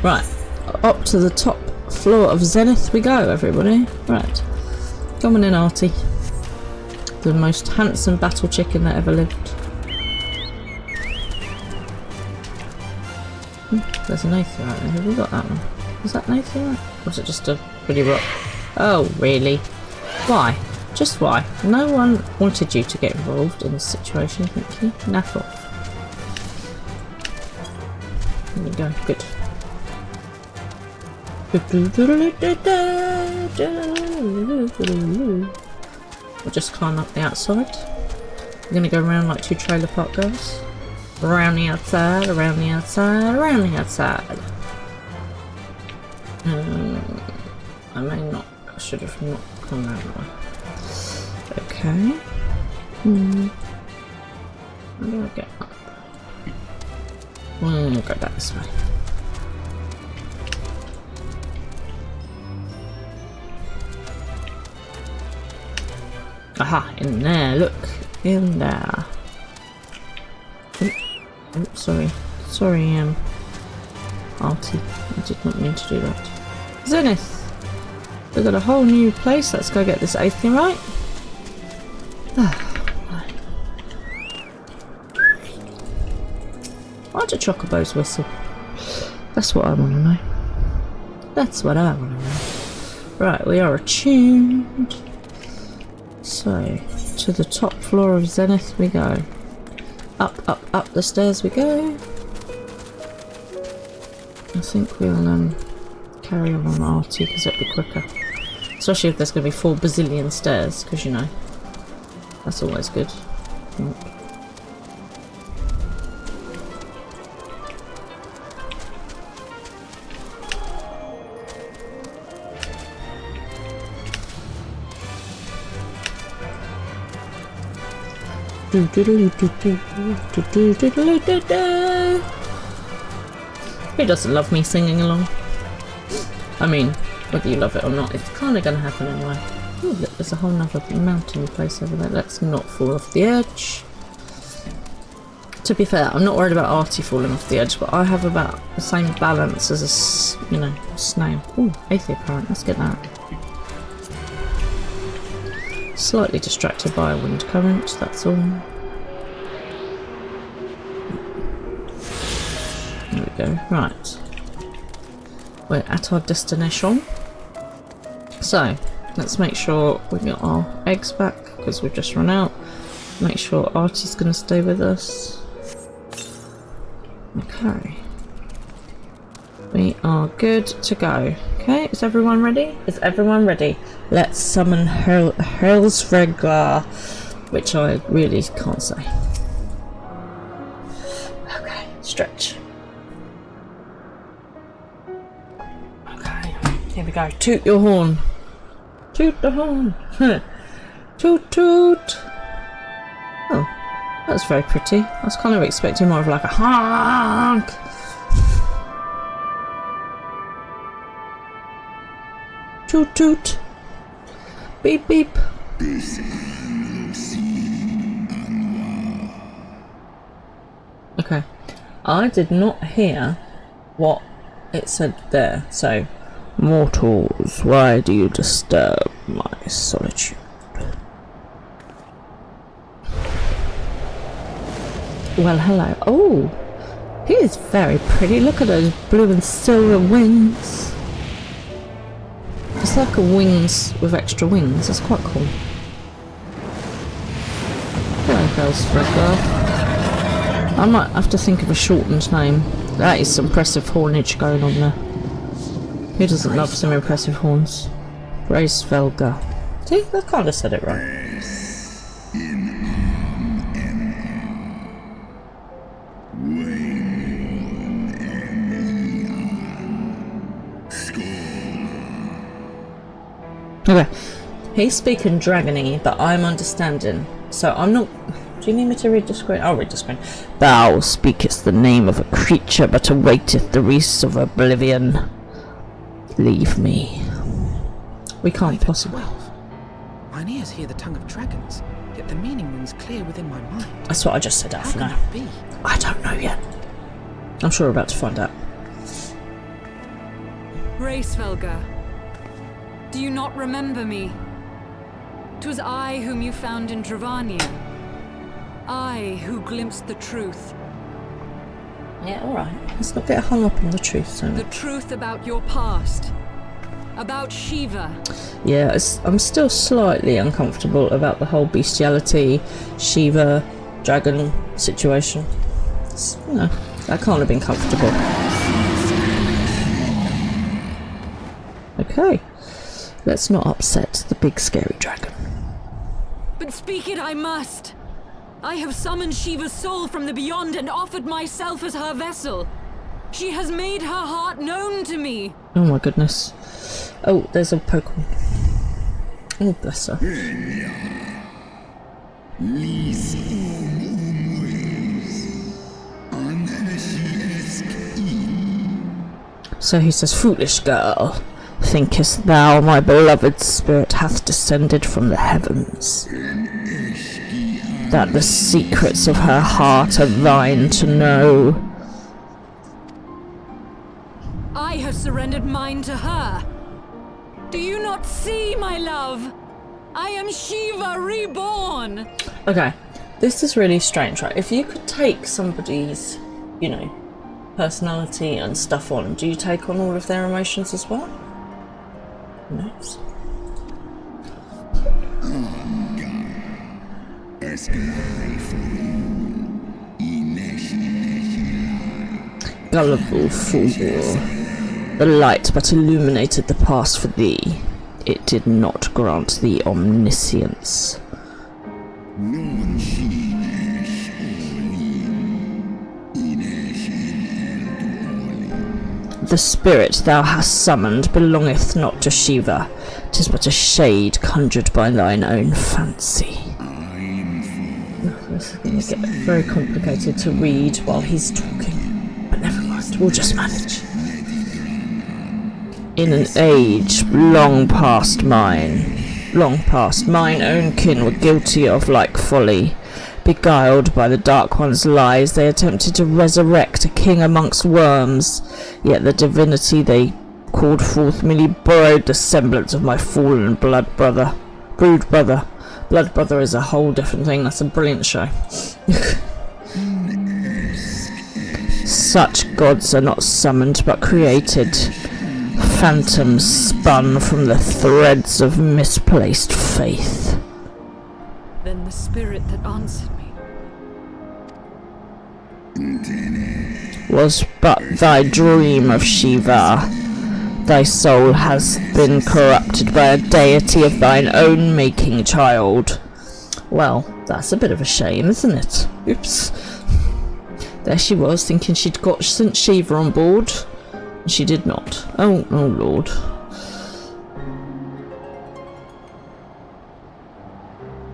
Right, up to the top floor of Zenith we go, everybody. Right, come on in, Artie. The most handsome battle chicken that ever lived. There's an Aether out there. Have we got that one? Is that an Aether? Or was it just a pretty rock? Oh, really? Why? Just why? No one wanted you to get involved in this situation, thank you. Naff off. There we go, good. We'll just climb up the outside. We're going to go around like two trailer park girls. Around the outside, around the outside, around the outside. I may not, I should have not come that way. Okay. How do I get up? We'll go back this way. Aha, in there, look. In there. Oh, sorry. Sorry, Artie. I did not mean to do that. Zenith. We've got a whole new place. Let's go get this atheorite. Why do chocobos whistle? That's what I want to know. That's what I want to know. Right, we are attuned. So, to the top floor of Zenith we go. Up, up, up the stairs we go. I think we'll carry on Artie because it'll be quicker. Especially if there's going to be 4 bazillion stairs, because you know, that's always good. Who doesn't love me singing along? I mean, whether you love it or not, it's kind of going to happen anyway. Ooh, look, there's a whole other mountain place over there. Let's not fall off the edge. To be fair, I'm not worried about Artie falling off the edge, but I have about the same balance as a snail. Ooh, atheocurrent, let's get that. Slightly distracted by a wind current, that's all. There we go, right. We're at our destination. So, let's make sure we got our eggs back, because we've just run out. Make sure Artie's going to stay with us. Okay. We are good to go. Okay, is everyone ready? Is everyone ready? Let's summon Heavensward, which I really can't say. Okay, stretch. Okay, here we go. Toot your horn. Toot the horn. Toot toot. Oh, that was very pretty. I was kind of expecting more of like a honk. Toot toot. Beep beep. Okay. I did not hear what it said there. So, mortals, why do you disturb my solitude? Well, hello. Oh, he is very pretty. Look at those blue and silver wings. It's like a wings with extra wings. That's quite cool. Hello, Heavensward. I might have to think of a shortened name. That is some impressive hornage going on there. Who doesn't love some impressive horns? Heavensward. See, I kind of said it right. Okay, he's speaking dragony, but I'm understanding. So I'm not. Do you need me to read the screen? I'll read the screen. Thou speakest the name of a creature, but awaiteth the wreaths of oblivion. Leave me. We can't possibly. Mine ears hear the tongue of dragons, yet the meaning rings clear within my mind. That's what I just said. How can now. it be? I don't know yet. I'm sure we're about to find out. Heavensward, do you not remember me? 'Twas I whom you found in Travania. I who glimpsed the truth. Yeah, alright. Let's not get hung up on the truth so much. The truth about your past. About Shiva. Yeah, I'm still slightly uncomfortable about the whole bestiality, Shiva, dragon situation. That can't have been comfortable. Okay. Let's not upset the big scary dragon. But speak it I must. I have summoned Shiva's soul from the beyond and offered myself as her vessel. She has made her heart known to me. Oh my goodness. Oh, there's a Pokemon. Oh, bless her. So he says, foolish girl. Thinkest thou my beloved spirit hath descended from the heavens, that the secrets of her heart are thine to know? I have surrendered mine to her. Do you not see, my love? I am Shiva reborn! Okay, this is really strange, right? If you could take somebody's, you know, personality and stuff on, do you take on all of their emotions as well? Who knows? Gullible fool. The light but illuminated the past for thee. It did not grant thee omniscience. The spirit thou hast summoned belongeth not to Shiva. 'Tis but a shade conjured by thine own fancy. This is going to get very complicated to read while he's talking, but never mind, we'll just manage. In an age long past mine own kin were guilty of like folly. Beguiled by the Dark One's lies, they attempted to resurrect a king amongst worms, yet the divinity they called forth merely borrowed the semblance of my fallen brood brother. Blood brother is a whole different thing. That's a brilliant show. Such gods are not summoned but created. Phantoms spun from the threads of misplaced faith. Then the spirit that answered me was but thy dream of Shiva. Thy soul has been corrupted by a deity of thine own making, child. Well, that's a bit of a shame, isn't it? Oops. There she was, thinking she'd got St. Shiva on board. She did not. Oh lord.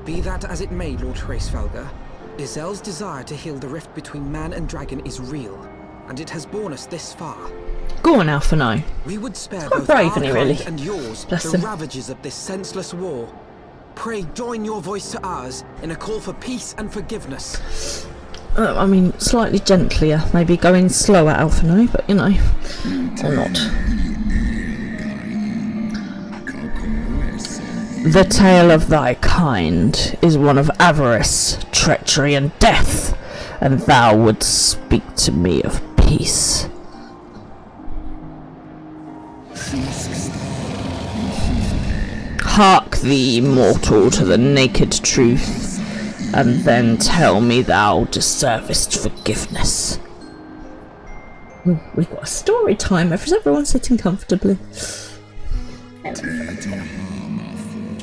Be that as it may, Lord Hraesvelgr, Izel's desire to heal the rift between man and dragon is real, and it has borne us this far. Go on, Alphino. We would spare quite both brave, our isn't he, kind really? and yours Bless the him. ravages of this senseless war. Pray join your voice to ours in a call for peace and forgiveness. I mean, slightly gentler, maybe going slower, Alphino, but you know, or not. The tale of thy kind is one of avarice, treachery, and death, and thou wouldst speak to me of peace. Hark thee, mortal, to the naked truth, and then tell me thou deservest forgiveness. Ooh, we've got a story time. Is everyone sitting comfortably?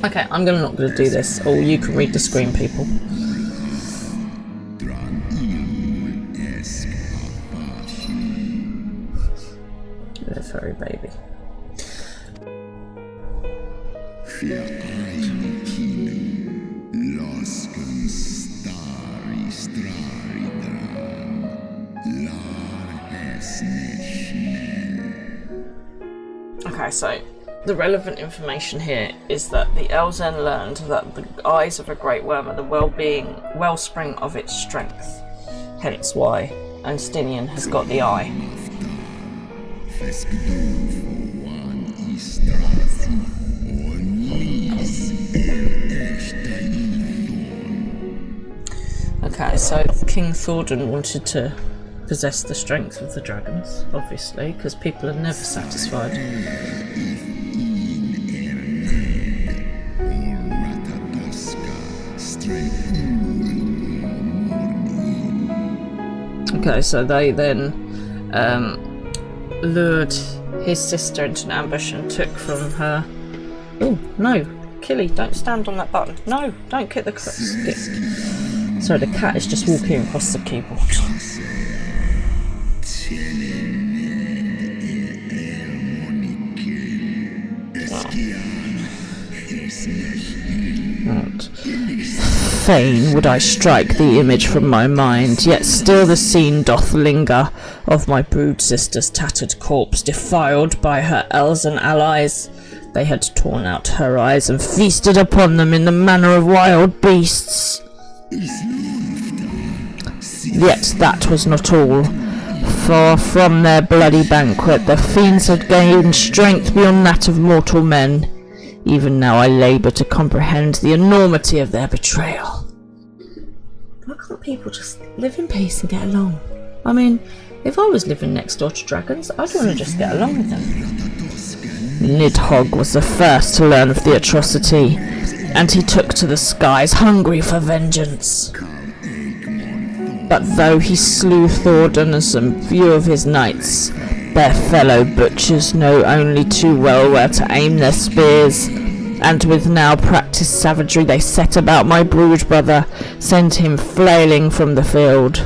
Okay, I'm not going to do this. Or you can read the screen, people. The furry baby. Okay, so the relevant information here is that the Elzen learned that the eyes of a great worm are the wellspring of its strength. Hence why Anstinian has got the eye. Okay, so King Thordan wanted to possess the strength of the dragons, obviously, because people are never satisfied. Okay, so they then lured his sister into an ambush and took from her... Oh, no! Killy, don't stand on that button. No, don't kick the stick. Sorry, the cat is just walking across the keyboard. Right. Fain would I strike the image from my mind, yet still the scene doth linger of my brood sister's tattered corpse, defiled by her Elzen allies. They had torn out her eyes and feasted upon them in the manner of wild beasts. Yet that was not all. For from their bloody banquet the fiends had gained strength beyond that of mortal men. Even now I labour to comprehend the enormity of their betrayal. Why can't people just live in peace and get along? I mean, if I was living next door to dragons, I'd want to just get along with them. Nidhogg was the first to learn of the atrocity, and he took to the skies hungry for vengeance. But though he slew Thordan and some few of his knights, their fellow butchers know only too well where to aim their spears, and with now practised savagery they set about my brood brother, sent him flailing from the field.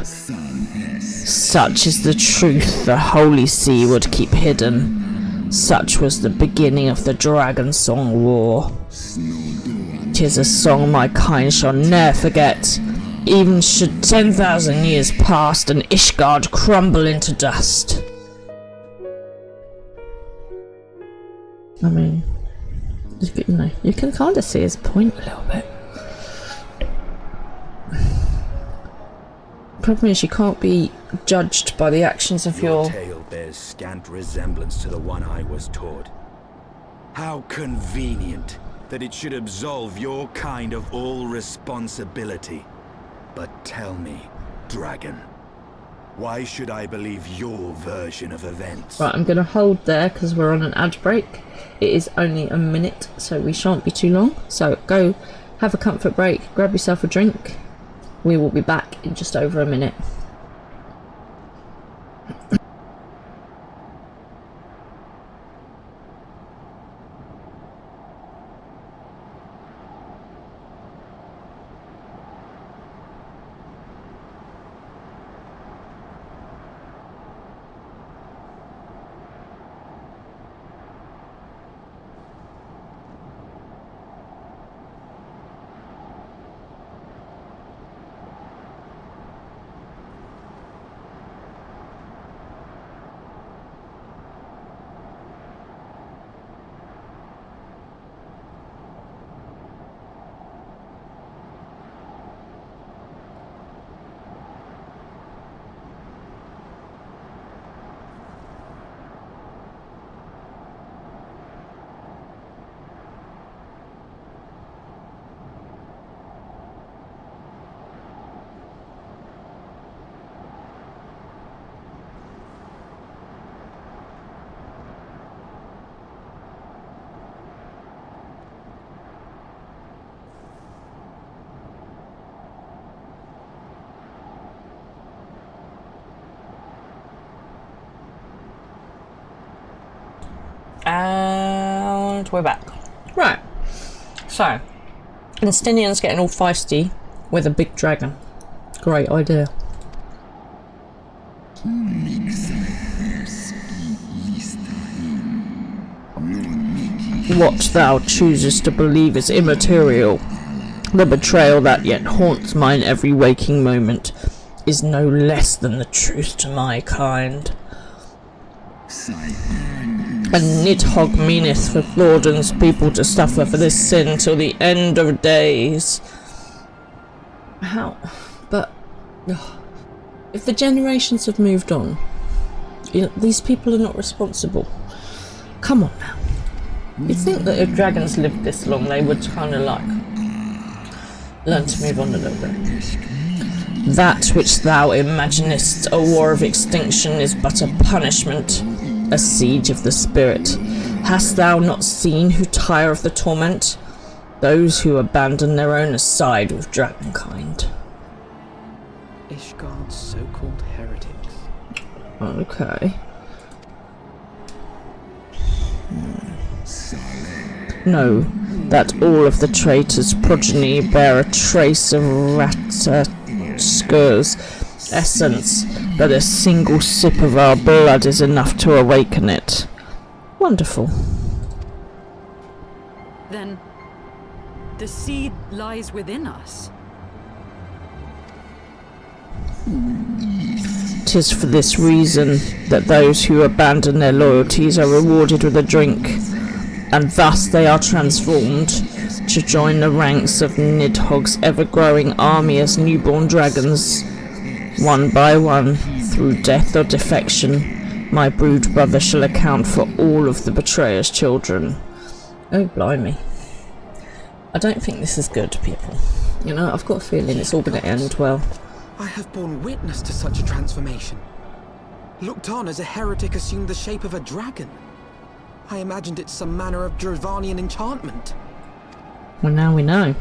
Such is the truth the Holy See would keep hidden. Such was the beginning of the Dragon Song War. 'Tis a song my kind shall ne'er forget, even should 10,000 years pass and Ishgard crumble into dust. I mean, you can kind of see his point a little bit. Problem is, you can't be judged by the actions of your tale bears scant resemblance to the one I was taught. How convenient that it should absolve your kind of all responsibility. But tell me, dragon, why should I believe your version of events? Right, I'm going to hold there because we're on an ad break. It is only a minute, so we shan't be too long. So go have a comfort break, grab yourself a drink. We will be back in just over a minute. And we're back. Right. So, Instinian's getting all feisty with a big dragon. Great idea. What thou choosest to believe is immaterial. The betrayal that yet haunts mine every waking moment is no less than the truth to my kind. And Nidhogg meaneth for Thordan's people to suffer for this sin till the end of days. How? But if the generations have moved on, these people are not responsible. Come on now. You'd think that if dragons lived this long, they would kind of like learn to move on a little bit. That which thou imaginest a war of extinction is but a punishment, a siege of the spirit. Hast thou not seen who tire of the torment? Those who abandon their own side with dragonkind. Ishgard's so-called heretics. Okay. Know that all of the traitors' progeny bear a trace of Rataskur's essence, but a single sip of our blood is enough to awaken it. Wonderful. Then the seed lies within us. 'Tis for this reason that those who abandon their loyalties are rewarded with a drink, and thus they are transformed to join the ranks of Nidhogg's ever-growing army as newborn dragons. One by one, through death or defection, my brood brother shall account for all of the betrayer's children. Oh, blimey. I don't think this is good, people. You know, I've got a feeling it's all going to end well. I have borne witness to such a transformation. Looked on as a heretic assumed the shape of a dragon. I imagined it some manner of Drovanian enchantment. Well, now we know.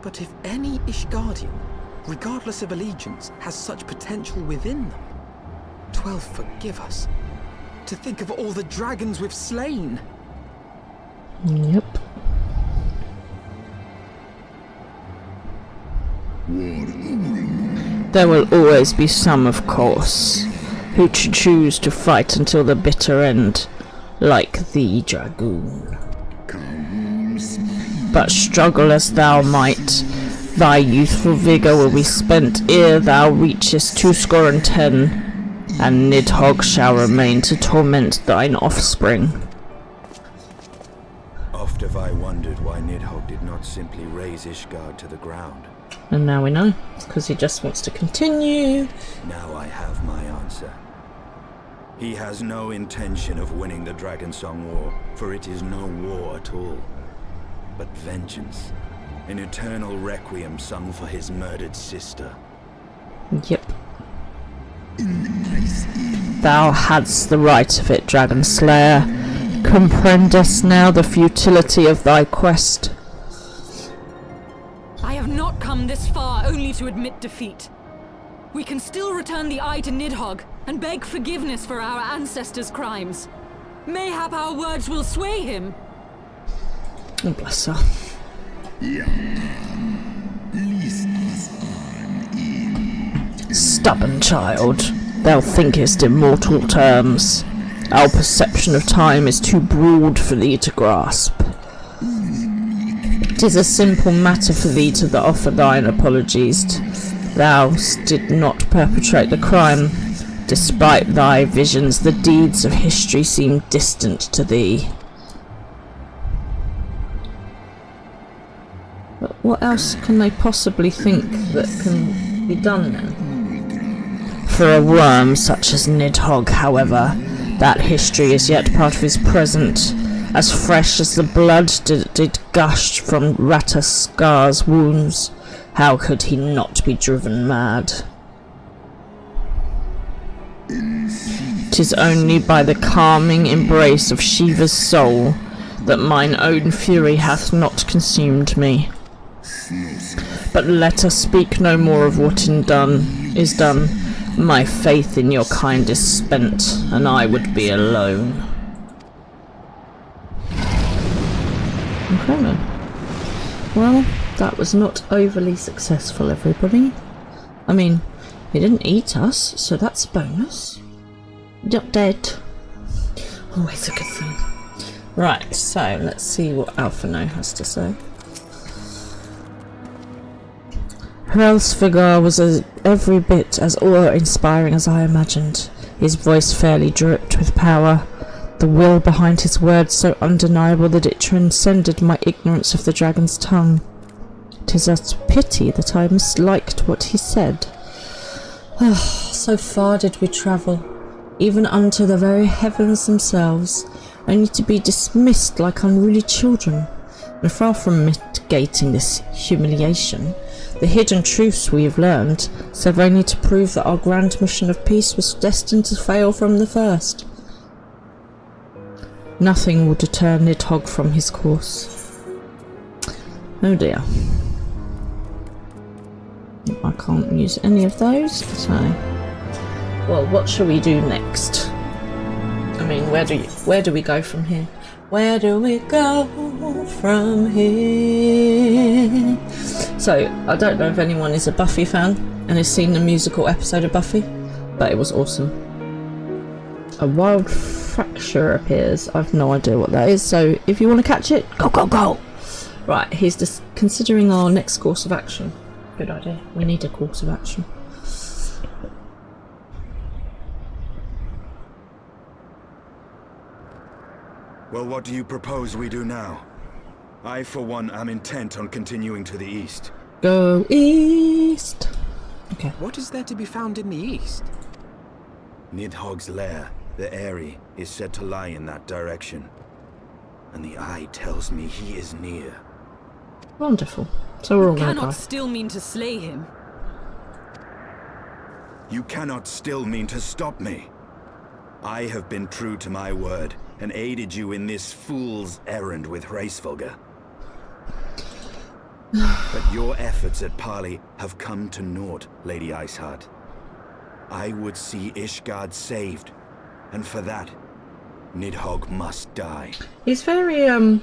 But if any Ishgardian, regardless of allegiance, has such potential within them, 12 forgive us. To think of all the dragons we've slain. Yep. There will always be some, of course, who choose to fight until the bitter end, like the dragoon. But struggle as thou might, thy youthful vigour will be spent ere thou reachest 70, and Nidhogg shall remain to torment thine offspring. Oft have I wondered why Nidhogg did not simply raze Ishgard to the ground. And now we know, because he just wants to continue. Now I have my answer. He has no intention of winning the Dragonsong War, for it is no war at all, but vengeance, an eternal requiem sung for his murdered sister. Yep. Thou hadst the right of it, Dragon Slayer. Comprehendest now the futility of thy quest. I have not come this far only to admit defeat. We can still return the eye to Nidhogg and beg forgiveness for our ancestors' crimes. Mayhap our words will sway him. Oh, bless her. Stubborn child, thou thinkest in mortal terms. Our perception of time is too broad for thee to grasp. 'Tis a simple matter for thee to offer thine apologies. Thou did not perpetrate the crime. Despite thy visions, the deeds of history seem distant to thee. But what else can they possibly think that can be done then? For a worm such as Nidhogg, however, that history is yet part of his present, as fresh as the blood did gush from Rataskar's wounds. How could he not be driven mad? 'Tis only by the calming embrace of Shiva's soul that mine own fury hath not consumed me. But let us speak no more of what is done. My faith in your kind is spent, and I would be alone. Okay then. Well, that was not overly successful, everybody. I mean, he didn't eat us, so that's a bonus. Not dead. Always a good thing. Right, so let's see what Alphino has to say. Heavensward was every bit as awe-inspiring as I imagined. His voice fairly dripped with power, the will behind his words so undeniable that it transcended my ignorance of the dragon's tongue. 'Tis a pity that I misliked what he said. So far did we travel, even unto the very heavens themselves, only to be dismissed like unruly children. And far from mitigating this humiliation, the hidden truths we have learned serve only to prove that our grand mission of peace was destined to fail from the first. Nothing will deter Nidhogg from his course. Oh dear. I can't use any of those, so... Well, what shall we do next? I mean, where do we go from here? Where do we go from here? So, I don't know if anyone is a Buffy fan and has seen the musical episode of Buffy, but it was awesome. A wild fracture appears. I've no idea what that is, so if you want to catch it, go, go, go! Right, he's just considering our next course of action. Good idea. We need a course of action. Well, what do you propose we do now? I, for one, am intent on continuing to the east. Go east! Okay. What is there to be found in the east? Nidhogg's lair, the Eyrie, is said to lie in that direction. And the eye tells me he is near. Wonderful. So we're all going to Cannot die. still mean to slay him. You cannot still mean to stop me. I have been true to my word and aided you in this fool's errand with Hraesvelgr. But your efforts at parley have come to naught, Lady Iceheart. I would see Ishgard saved, and for that, Nidhogg must die. He's very, you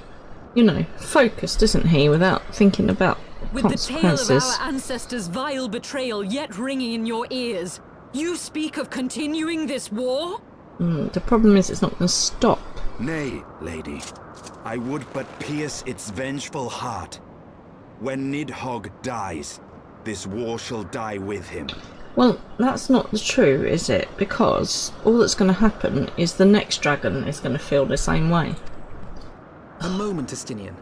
know, focused, isn't he, without thinking about With the tale of consequences. our ancestors' vile betrayal yet ringing in your ears, you speak of continuing this war? The problem is it's not going to stop. Nay, lady. I would but pierce its vengeful heart. When Nidhogg dies, this war shall die with him. Well, that's not true, is it? Because all that's going to happen is the next dragon is going to feel the same way. A moment, Estinian.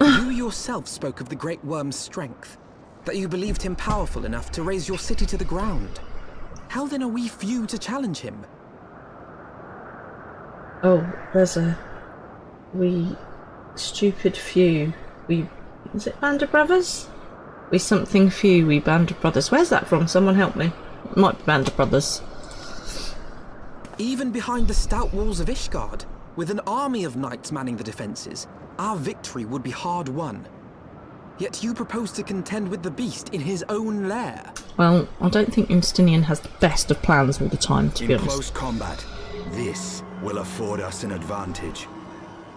You yourself spoke of the Great Worm's strength, that you believed him powerful enough to raise your city to the ground. How then are we few to challenge him? Oh, there's a we stupid few. Is it Band of Brothers? We something few, we Band of Brothers. Where's that from? Someone help me. It might be Band of Brothers. Even behind the stout walls of Ishgard, with an army of knights manning the defences, our victory would be hard won. Yet you propose to contend with the beast in his own lair. Well, I don't think Justinian has the best of plans all the time, to be In honest. close combat, this will afford us an advantage.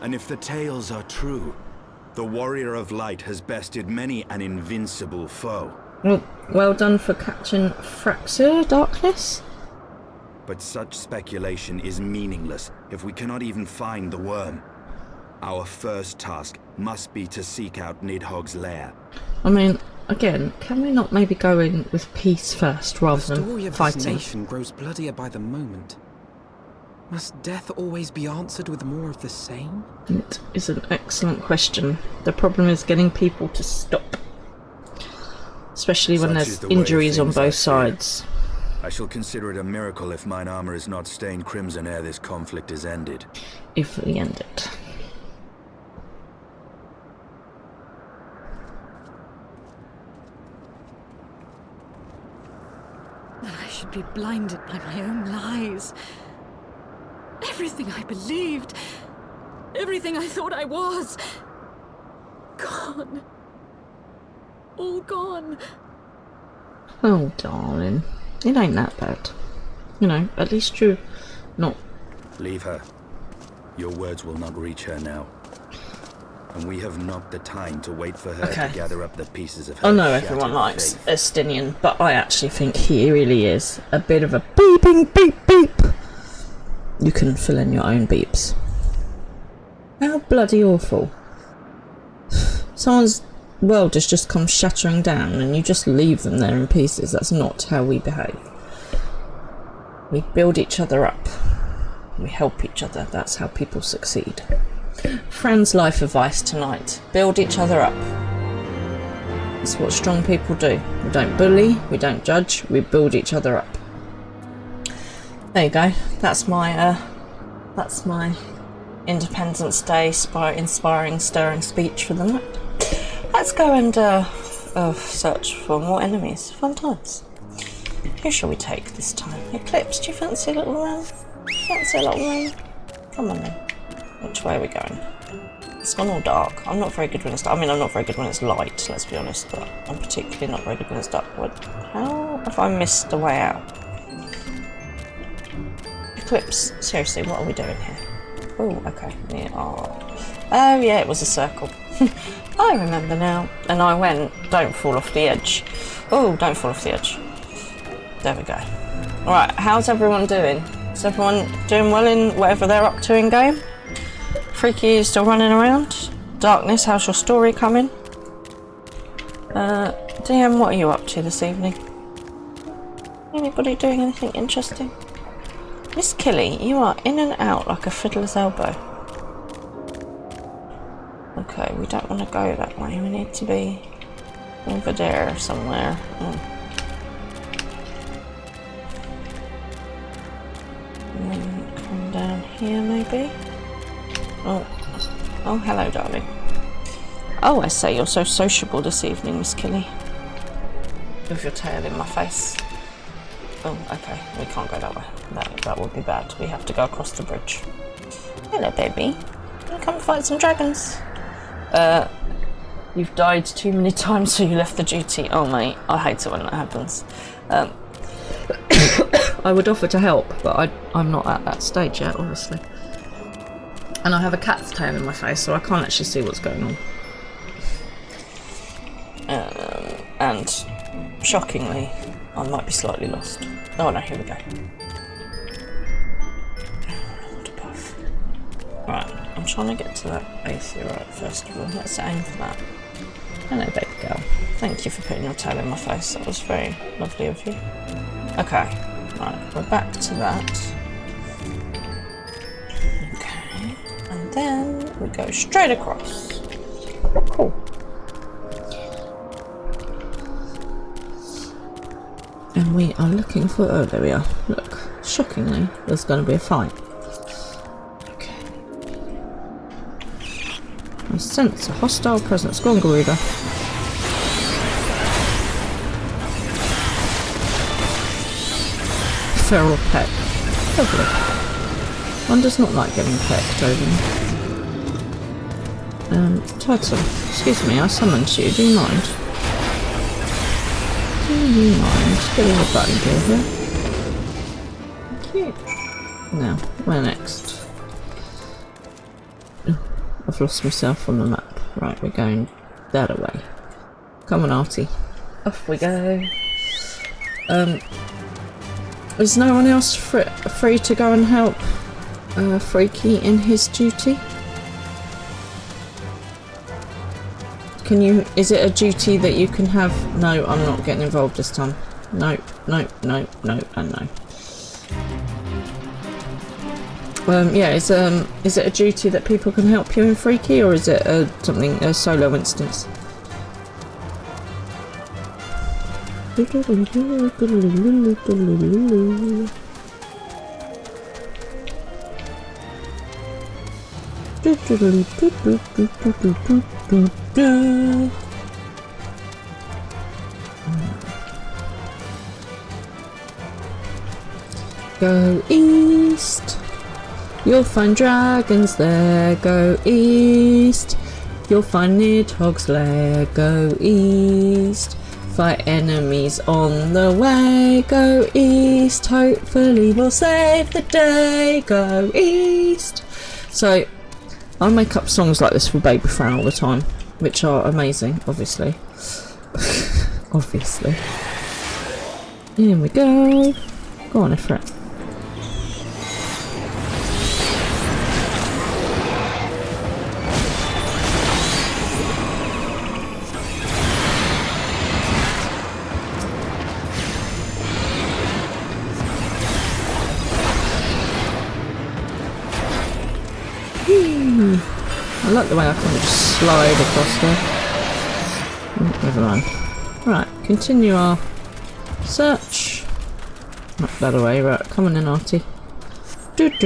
And if the tales are true, the Warrior of Light has bested many an invincible foe. Well done for catching FFXIV, Darkness. But such speculation is meaningless if we cannot even find the worm. Our first task must be to seek out Nidhogg's lair. I mean, again, can we not maybe go in with peace first rather The story than of this fighting? nation grows bloodier by the moment. Must death always be answered with more of the same? It is an excellent question. The problem is getting people to stop. Especially when Such is there's the way of injuries on things, I both fear. sides. I shall consider it a miracle if mine armor is not stained crimson ere this conflict is ended. If we end it. That I should be blinded by my own lies. Everything I believed, everything I thought I was, gone. All gone. Oh, darling. It ain't that bad. You know, at least you're not... Leave her. Your words will not reach her now. And we have not the time to wait for her Okay. to gather up the pieces of her I know shattered everyone likes faith. Estinian, but I actually think he really is a bit of a beeping beep beep. You can fill in your own beeps. How bloody awful. Someone's world has just come shattering down and you just leave them there in pieces. That's not how we behave. We build each other up. We help each other. That's how people succeed. Friends' life advice tonight. Build each other up. That's what strong people do. We don't bully, we don't judge, we build each other up. There you go. That's my Independence Day inspiring, stirring speech for the night. Let's go and search for more enemies. Fun times. Who shall we take this time? Eclipse, do you fancy a little run? Fancy a little run? Come on then. Which way are we going? It's gone all dark. I'm not very good when it's dark. I mean, I'm not very good when it's light, let's be honest, but I'm particularly not very good when it's dark. How have I missed a way out? Eclipse, seriously, what are we doing here? Oh, okay. We are... Oh, yeah, it was a circle. I remember now. And I went, don't fall off the edge. Oh, don't fall off the edge. There we go. Alright, how's everyone doing? Is everyone doing well in whatever they're up to in game? Freaky, you still running around? Darkness, how's your story coming? DM, what are you up to this evening? Anybody doing anything interesting? Miss Killy, you are in and out like a fiddler's elbow. Okay, we don't want to go that way. We need to be over there somewhere. here, maybe? Oh, hello, darling. Oh, I say, you're so sociable this evening, Miss Killy. With your tail in my face. Oh, okay, we can't go that way. That would be bad. We have to go across the bridge. Hello, baby. You come fight some dragons? You've died too many times, so you left the duty. Oh, mate, I hate it when that happens. I would offer to help, but I'm not at that stage yet, obviously. And I have a cat's tail in my face, so I can't actually see what's going on. And shockingly, I might be slightly lost. Oh no, here we go. Right, I'm trying to get to that aetherite first of all. Let's aim for that. Hello, baby girl. Thank you for putting your tail in my face. That was very lovely of you. Okay, right, we're back to that. Okay, and then we go straight across. Cool. And we are looking for... oh, there we are. Look, shockingly, there's going to be a fight. Okay. I sense a hostile presence. Go on, Garuda. Feral pet. Lovely. One does not like getting pecked over. Turtle. Excuse me, I summoned you. Do you mind? Do you mind getting a button here? Thank you. Now, where next? Ooh, I've lost myself on the map. Right, we're going that way. Come on, Artie. Off we go. Is no one else free to go and help Freaky in his duty? Can you... is it a duty that you can have? No, I'm not getting involved this time. No, no, no, no, and no. Yeah, is it a duty that people can help you in Freaky, or is it a solo instance? Go east, you'll find dragons there. Go east, you'll find Nidhogg's lair. Go east, fight enemies on the way. Go east, hopefully we'll save the day. Go east. So I make up songs like this for Baby Fran all the time, which are amazing, obviously. Obviously. Here we go. Go on, Ifrit. I like the way I can just slide across there. Oh, never mind. Right, continue our search. Not that way, right, come on in, Artie. It's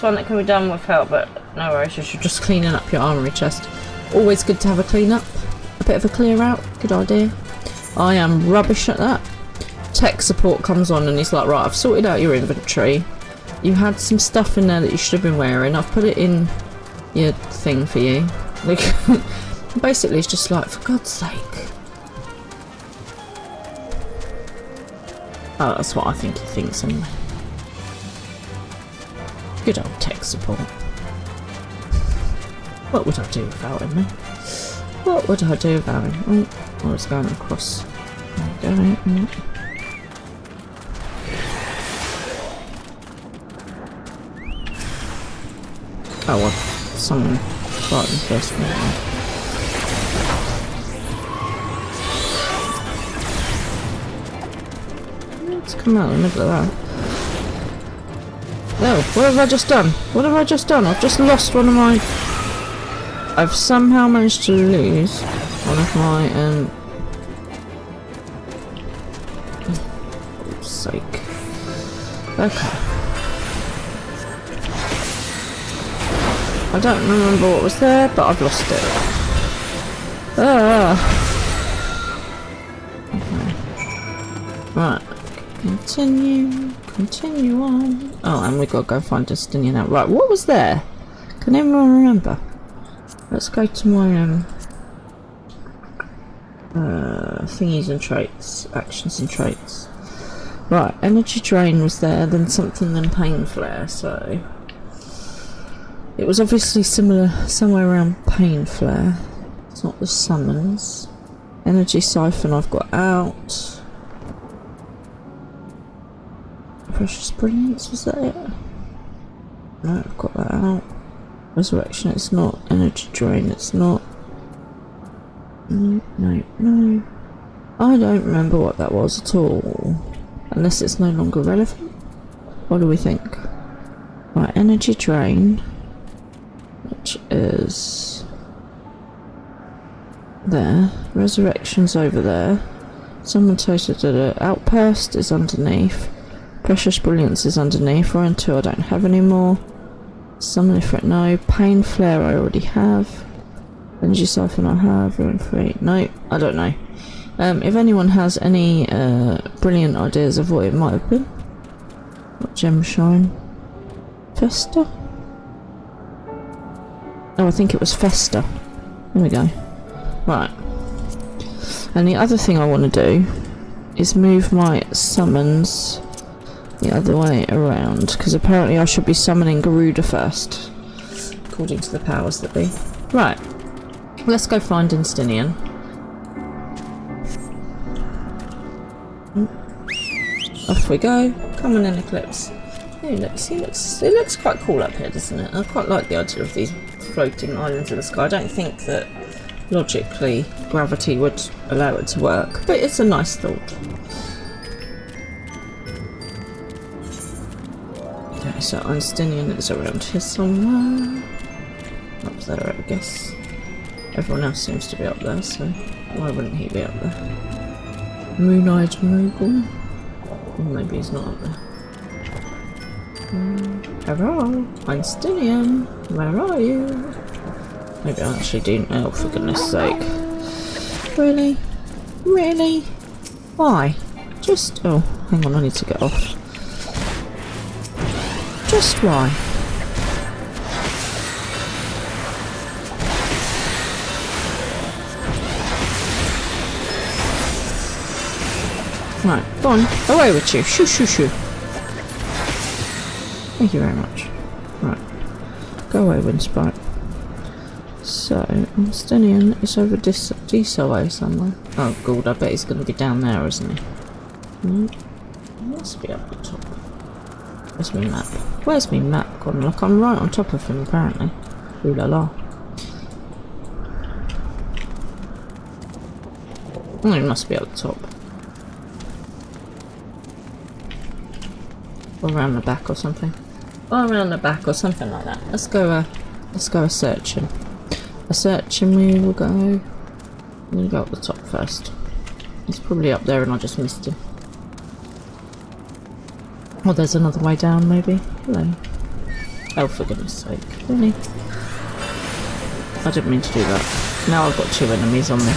one that can be done with help, but no worries, you're just cleaning up your armoury chest. Always good to have a clean up. A bit of a clear out, good idea. I am rubbish at that. Tech support comes on and he's like, right, I've sorted out your inventory. You had some stuff in there that you should have been wearing. I've put it in your thing for you. Like, basically, it's just like, for God's sake. Oh, that's what I think he thinks anyway. Good old tech support. What would I do without him, eh? What would I do without him? Oh, I was going across. There we go. Oh well, someone fought in first one. Let's come out in the middle of that. Oh, what have I just done? What have I just done? I've just lost one of my... I've somehow managed to lose one of my, oh, for God's sake. Okay. I don't remember what was there, but I've lost it. Ah. Okay. Right. Continue on. Oh, and we gotta go find Justinian now. Right, what was there? Can anyone remember? Let's go to my thingies and traits, actions and traits. Right, energy drain was there, then something, then pain flare. So it was obviously similar, somewhere around pain flare. It's not the summons. Energy siphon I've got out. Precious brilliance, was that it? No, I've got that out. Resurrection, it's not. Energy drain, it's not. No. I don't remember what that was at all. Unless it's no longer relevant. What do we think? Right, energy drain, which is there. Resurrection's over there. Someone toasted it. Outburst is underneath. Precious brilliance is underneath. We're on 2, I don't have any more. Summon different, no. Pain flare I already have. Energy siphon I have. We're on 3. No, I don't know. If anyone has any brilliant ideas of what it might have been. What gem shine? Festa? Oh, I think it was Festa. There we go. Right. And the other thing I want to do is move my summons the other way around, because apparently I should be summoning Garuda first, according to the powers that be. Right. Let's go find Justinian. Off we go. Come on in, Eclipse. Hey, it looks quite cool up here, doesn't it? I quite like the idea of these floating islands in the sky. I don't think that logically gravity would allow it to work, but it's a nice thought. Okay, so Justinian is around here somewhere. Up there, I guess. Everyone else seems to be up there, so why wouldn't he be up there? Moon-eyed Moogle? Or maybe he's not up there. Hello, Justinian, where are you? Maybe I actually do. Oh, for goodness sake. Really? Really? Why? Just... oh, hang on, I need to get off. Just why? Right, go on, away with you. Shoo, shoo, shoo. Thank you very much. Right, go away, Windsprite. So, Justinian is over this way somewhere. Oh, God, I bet he's going to be down there, isn't he? He must be up the top. Where's my map? Where's my map gone? Look, I'm right on top of him, apparently. Ooh la la. Oh, he must be up the top. Or around the back or something. Or around the back or something like that. Let's go a searching. A searching we will go. I'm gonna go up the top first. He's probably up there and I just missed him. Oh, there's another way down maybe. Hello. Oh, for goodness sake. Really? I didn't mean to do that. Now I've got 2 enemies on me.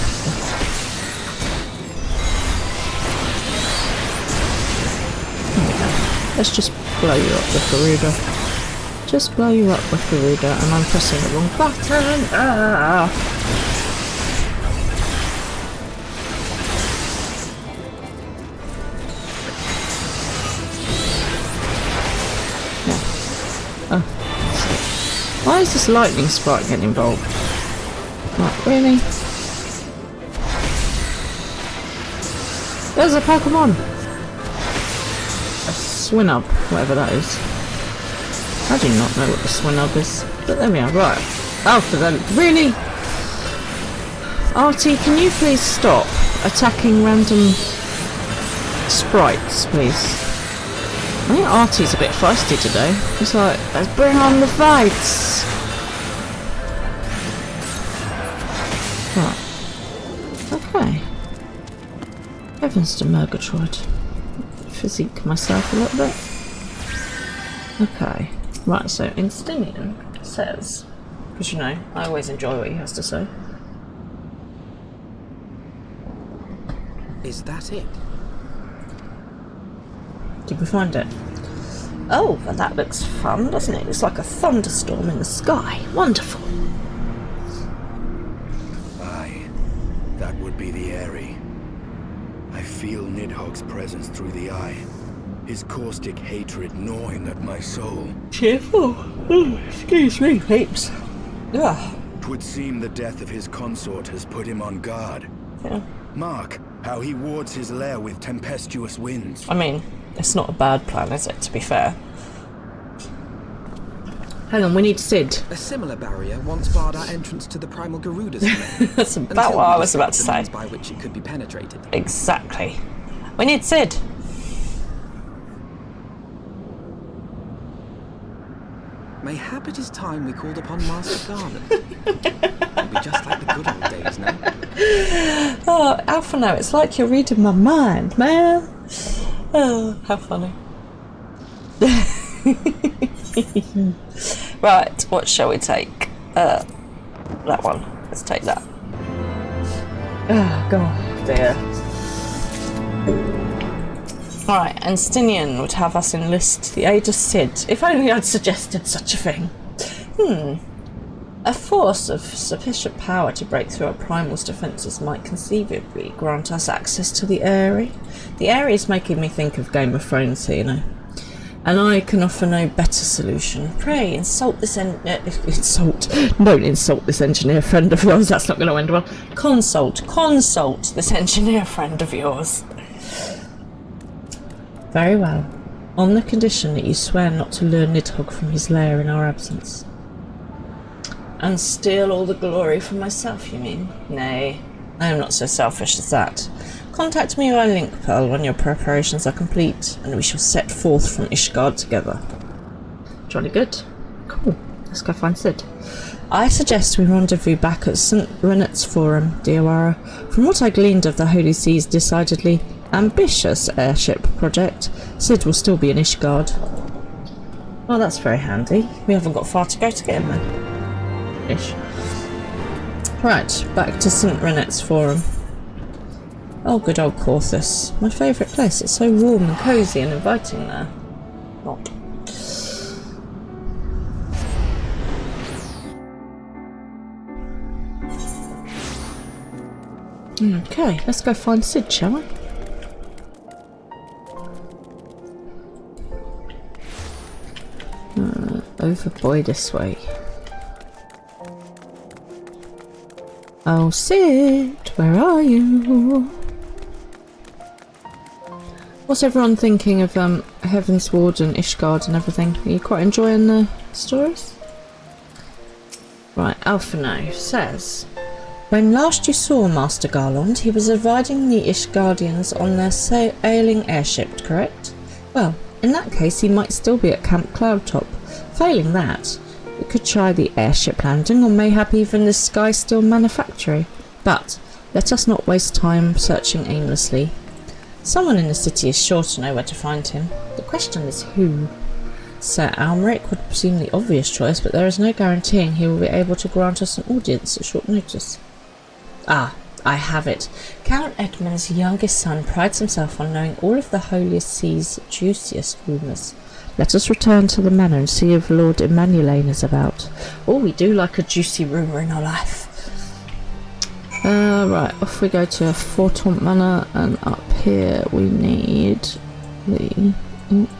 Let's just blow you up with Garuda. Just blow you up with Garuda, and I'm pressing the wrong button. Ah! Yeah. Oh. Why is this lightning sprite getting involved? Not really. There's a Pokemon! Swinub, whatever that is. I do not know what the Swinub is, but there we are. Right. Oh, for the... really? Artie, can you please stop attacking random sprites, please? I think Artie's a bit feisty today. He's like, let's bring on the fights! Right. Okay. Heavens to Murgatroyd. Physique myself a little bit. Okay, right, so Instinian says, because you know, I always enjoy what he has to say. Is that it? Did we find it? Oh, well that looks fun, doesn't it? It's like a thunderstorm in the sky. Wonderful. Aye, that would be the Eyrie. I feel Nidhogg's presence through the eye. His caustic hatred gnawing at my soul. Cheerful. Oh, excuse me, peeps. Yeah. 'Twould seem the death of his consort has put him on guard. Yeah. Mark how he wards his lair with tempestuous winds. I mean, it's not a bad plan, is it, to be fair? Hang on, we need Sid. A similar barrier once barred our entrance to the primal Garuda's domain. That's about what I was about to say. The means by which it could be penetrated. Exactly. We need Sid. Mayhap it is time we called upon Master Garland. It'll be just like the good old days now. Oh, Alphino, it's like you're reading my mind, man. Oh, how funny. Right, what shall we take? That one. Let's take that. Oh, God, dear. Right, and Stinian would have us enlist the aid of Sid. If only I'd suggested such a thing. A force of sufficient power to break through our primal's defences might conceivably grant us access to the Eyrie. The Eyrie is making me think of Game of Thrones here, you know. And I can offer no better solution. Pray, insult this don't insult this engineer friend of yours, that's not going to end well. Consult this engineer friend of yours. Very well. On the condition that you swear not to lure Nidhogg from his lair in our absence. And steal all the glory for myself, you mean? Nay, I am not so selfish as that. Contact me by link, Pearl, when your preparations are complete, and we shall set forth from Ishgard together. Jolly good. Cool. Let's go find Sid. I suggest we rendezvous back at St. Renet's Forum, Diawara. From what I gleaned of the Holy Sea's decidedly ambitious airship project, Sid will still be in Ishgard. Well, that's very handy. We haven't got far to go to get him then. Ish. Right, back to St. Renet's Forum. Oh, good old Corthus. My favourite place. It's so warm and cosy and inviting there. Not. Okay, let's go find Sid, shall we? Over boy this way. Oh, Sid, where are you? What's everyone thinking of Heavensward and Ishgard and everything? Are you quite enjoying the stories? Right, Alphino says, when last you saw Master Garland, he was avoiding the Ishgardians on their sailing airship, correct? Well, in that case he might still be at Camp Cloudtop. Failing that, we could try the airship landing, or mayhap even the Sky Steel manufactory. But let us not waste time searching aimlessly. Someone in the city is sure to know where to find him. The question is who? Sir Almeric would seem the obvious choice, but there is no guaranteeing he will be able to grant us an audience at short notice. Ah, I have it. Count Edmund's youngest son prides himself on knowing all of the Holy Sea's juiciest rumours. Let us return to the manor and see if Lord Emmanuelane is about. Oh, we do like a juicy rumour in our life. Right, off we go to Fortaunt Manor, and up here we need the...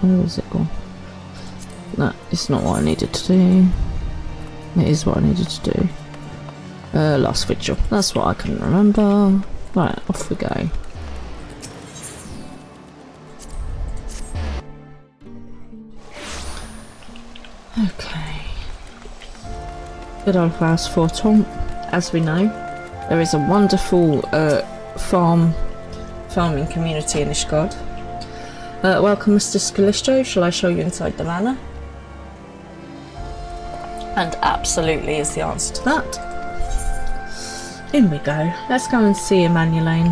where is it gone? No, it's not what I needed to do. It is what I needed to do. Last vigil. That's what I couldn't remember. Right, off we go. Okay. Good old house Fortaunt. As we know, there is a wonderful farming community in Ishgard. Welcome, Mr. Scalisto. Shall I show you inside the manor? And absolutely is the answer to that. In we go. Let's go and see Emmanuelane.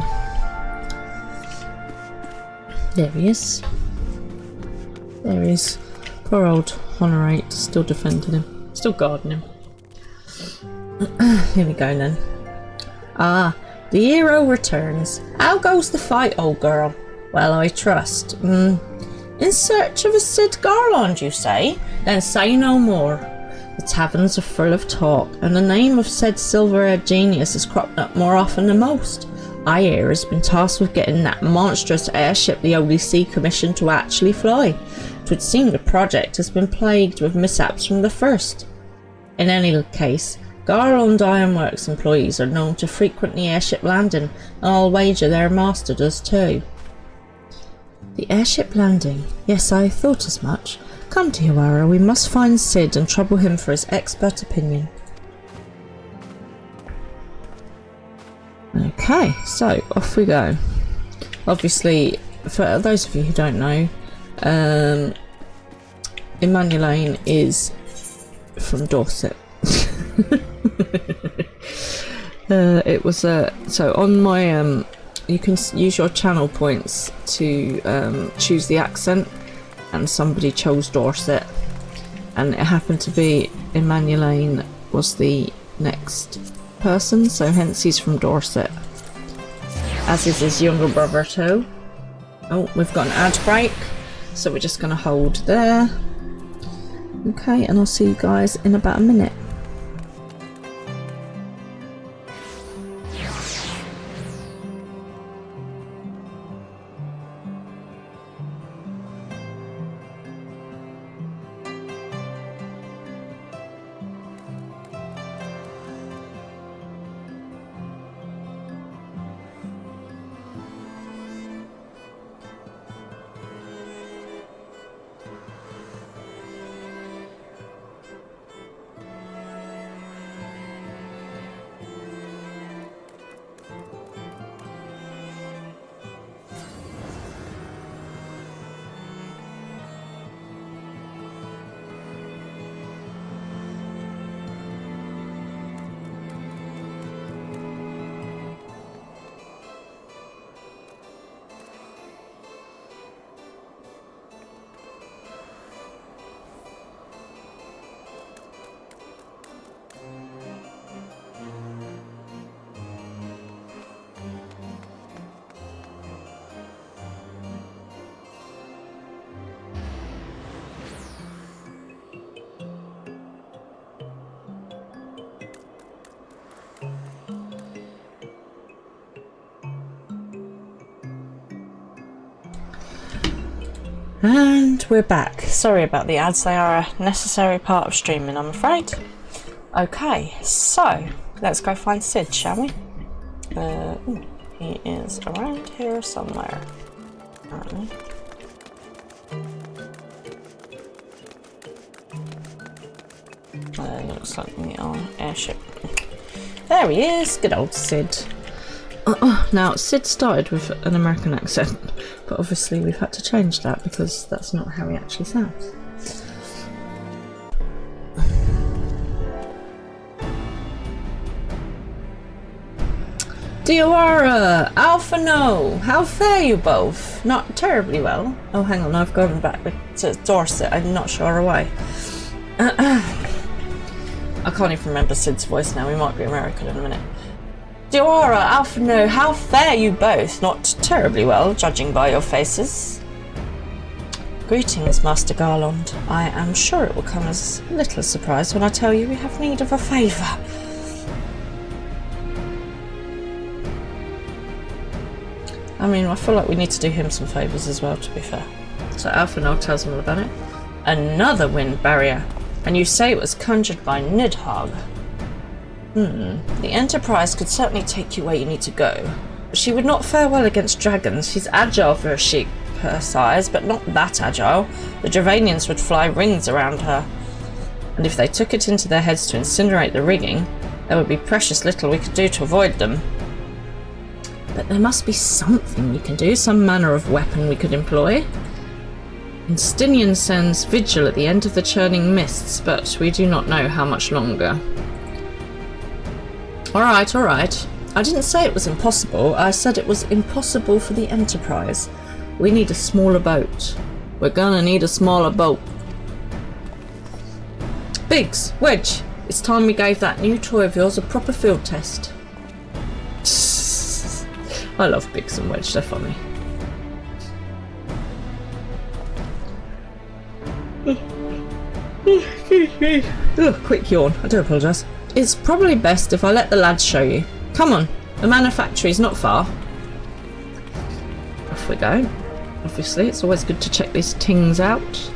There he is. There he is. Poor old Honorate, still defending him. Still guarding him. Here we go then. Ah, the hero returns. How goes the fight, old girl? Well, I trust. In search of a Cid Garland, you say? Then say no more. The taverns are full of talk, and the name of said silver-haired genius has cropped up more often than most. I hear has been tasked with getting that monstrous airship the ODC commissioned to actually fly. It would seem the project has been plagued with mishaps from the first. In any case, Garland Ironworks employees are known to frequent the airship landing, and I'll wager their master does too. The airship landing? Yes, I thought as much. Come, Tiawara, we must find Cid and trouble him for his expert opinion. Okay, so off we go. Obviously, for those of you who don't know, Emmanuelaine is from Dorset. It was so on my you can use your channel points to choose the accent, and somebody chose Dorset, and it happened to be Emmanuelaine was the next person, so hence he's from Dorset, as is his younger brother too. Oh, we've got an ad break, so we're just going to hold there. Okay, and I'll see you guys in about a minute. And we're back. Sorry about the ads, they are a necessary part of streaming, I'm afraid. Okay, so let's go find Cid, shall we? He is around here somewhere, apparently. Looks like we are airship. There he is, good old Cid. Now, Cid started with an American accent, but obviously we've had to change that because that's not how he actually sounds. Tiawara, Alpha no, how fare you both? Not terribly well. Oh, hang on, I've gone back to Dorset, I'm not sure why. I can't even remember Cid's voice now, we might be American in a minute. Tiawara, Alpha no, how fare you both? Not terribly well, judging by your faces. Greetings, Master Garland. I am sure it will come as little surprise when I tell you we have need of a favour. I mean, I feel like we need to do him some favours as well, to be fair. So Alpha no tells me all about it. Another wind barrier. And you say it was conjured by Nidhogg. The Enterprise could certainly take you where you need to go. But she would not fare well against dragons. She's agile for a sheep her size, but not that agile. The Dravanians would fly rings around her. And if they took it into their heads to incinerate the rigging, there would be precious little we could do to avoid them. But there must be something we can do, some manner of weapon we could employ. Instinian sends vigil at the end of the churning mists, but we do not know how much longer. Alright, alright. I didn't say it was impossible, I said it was impossible for the Enterprise. We need a smaller boat. We're gonna need a smaller boat. Biggs, Wedge, it's time we gave that new toy of yours a proper field test. I love Biggs and Wedge, they're funny. Ugh, quick yawn, I do apologise. It's probably best if I let the lads show you. Come on, the manufactory's not far. Off we go. Obviously, it's always good to check these things out.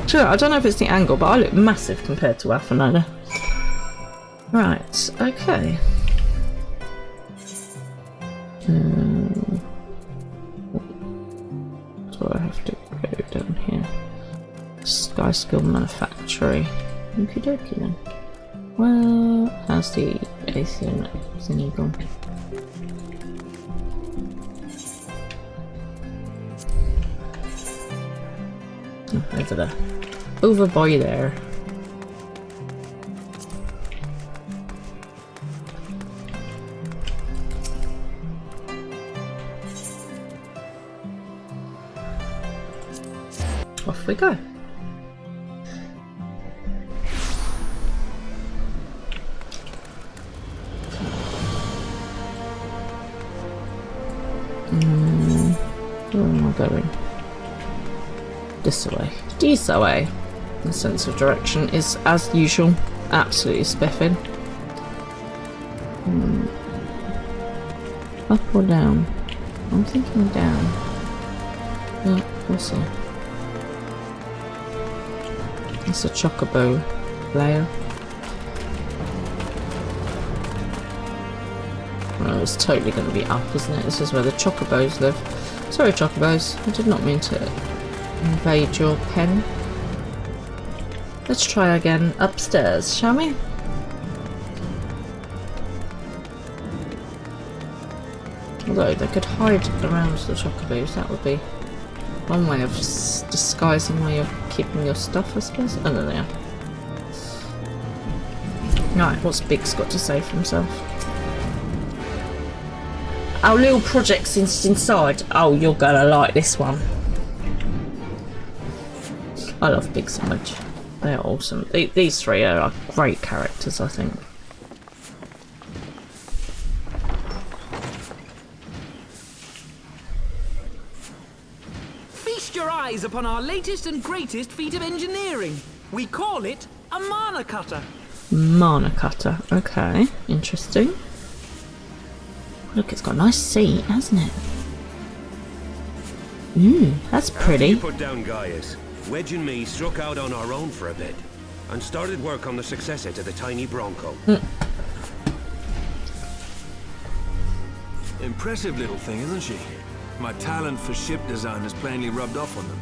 Sure, I don't know if it's the angle, but I look massive compared to Afanada. Right, okay. Do I have to go down here? Sky Skill Manufactory. Okie dokie then. Well, how's the AC thingy gone? Oh, over there. Over by there. Off we go. Where am I going? This way. This way. The sense of direction is, as usual, absolutely spiffing. Up or down? I'm thinking down. Yeah, we'll see. It's a chocobo layer. Well, it's totally going to be up, isn't it? This is where the chocobos live. Sorry, chocobos. I did not mean to invade your pen. Let's try again upstairs, shall we? Although they could hide around the chocobos, that would be one way of disguising where you're keeping your stuff, I suppose. Oh, there they are. Right, what's Biggs got to say for himself? Our little project's inside. Oh, you're gonna like this one. I love Biggs and Wedge. They're awesome. These three are great characters, I think. Feast your eyes upon our latest and greatest feat of engineering. We call it a mana cutter. Mana cutter. Okay, interesting. Look, it's got a nice seat, hasn't it? That's pretty. After you put down Gaius, Wedge and me struck out on our own for a bit and started work on the successor to the tiny Bronco. Impressive little thing, isn't she? My talent for ship design has plainly rubbed off on them.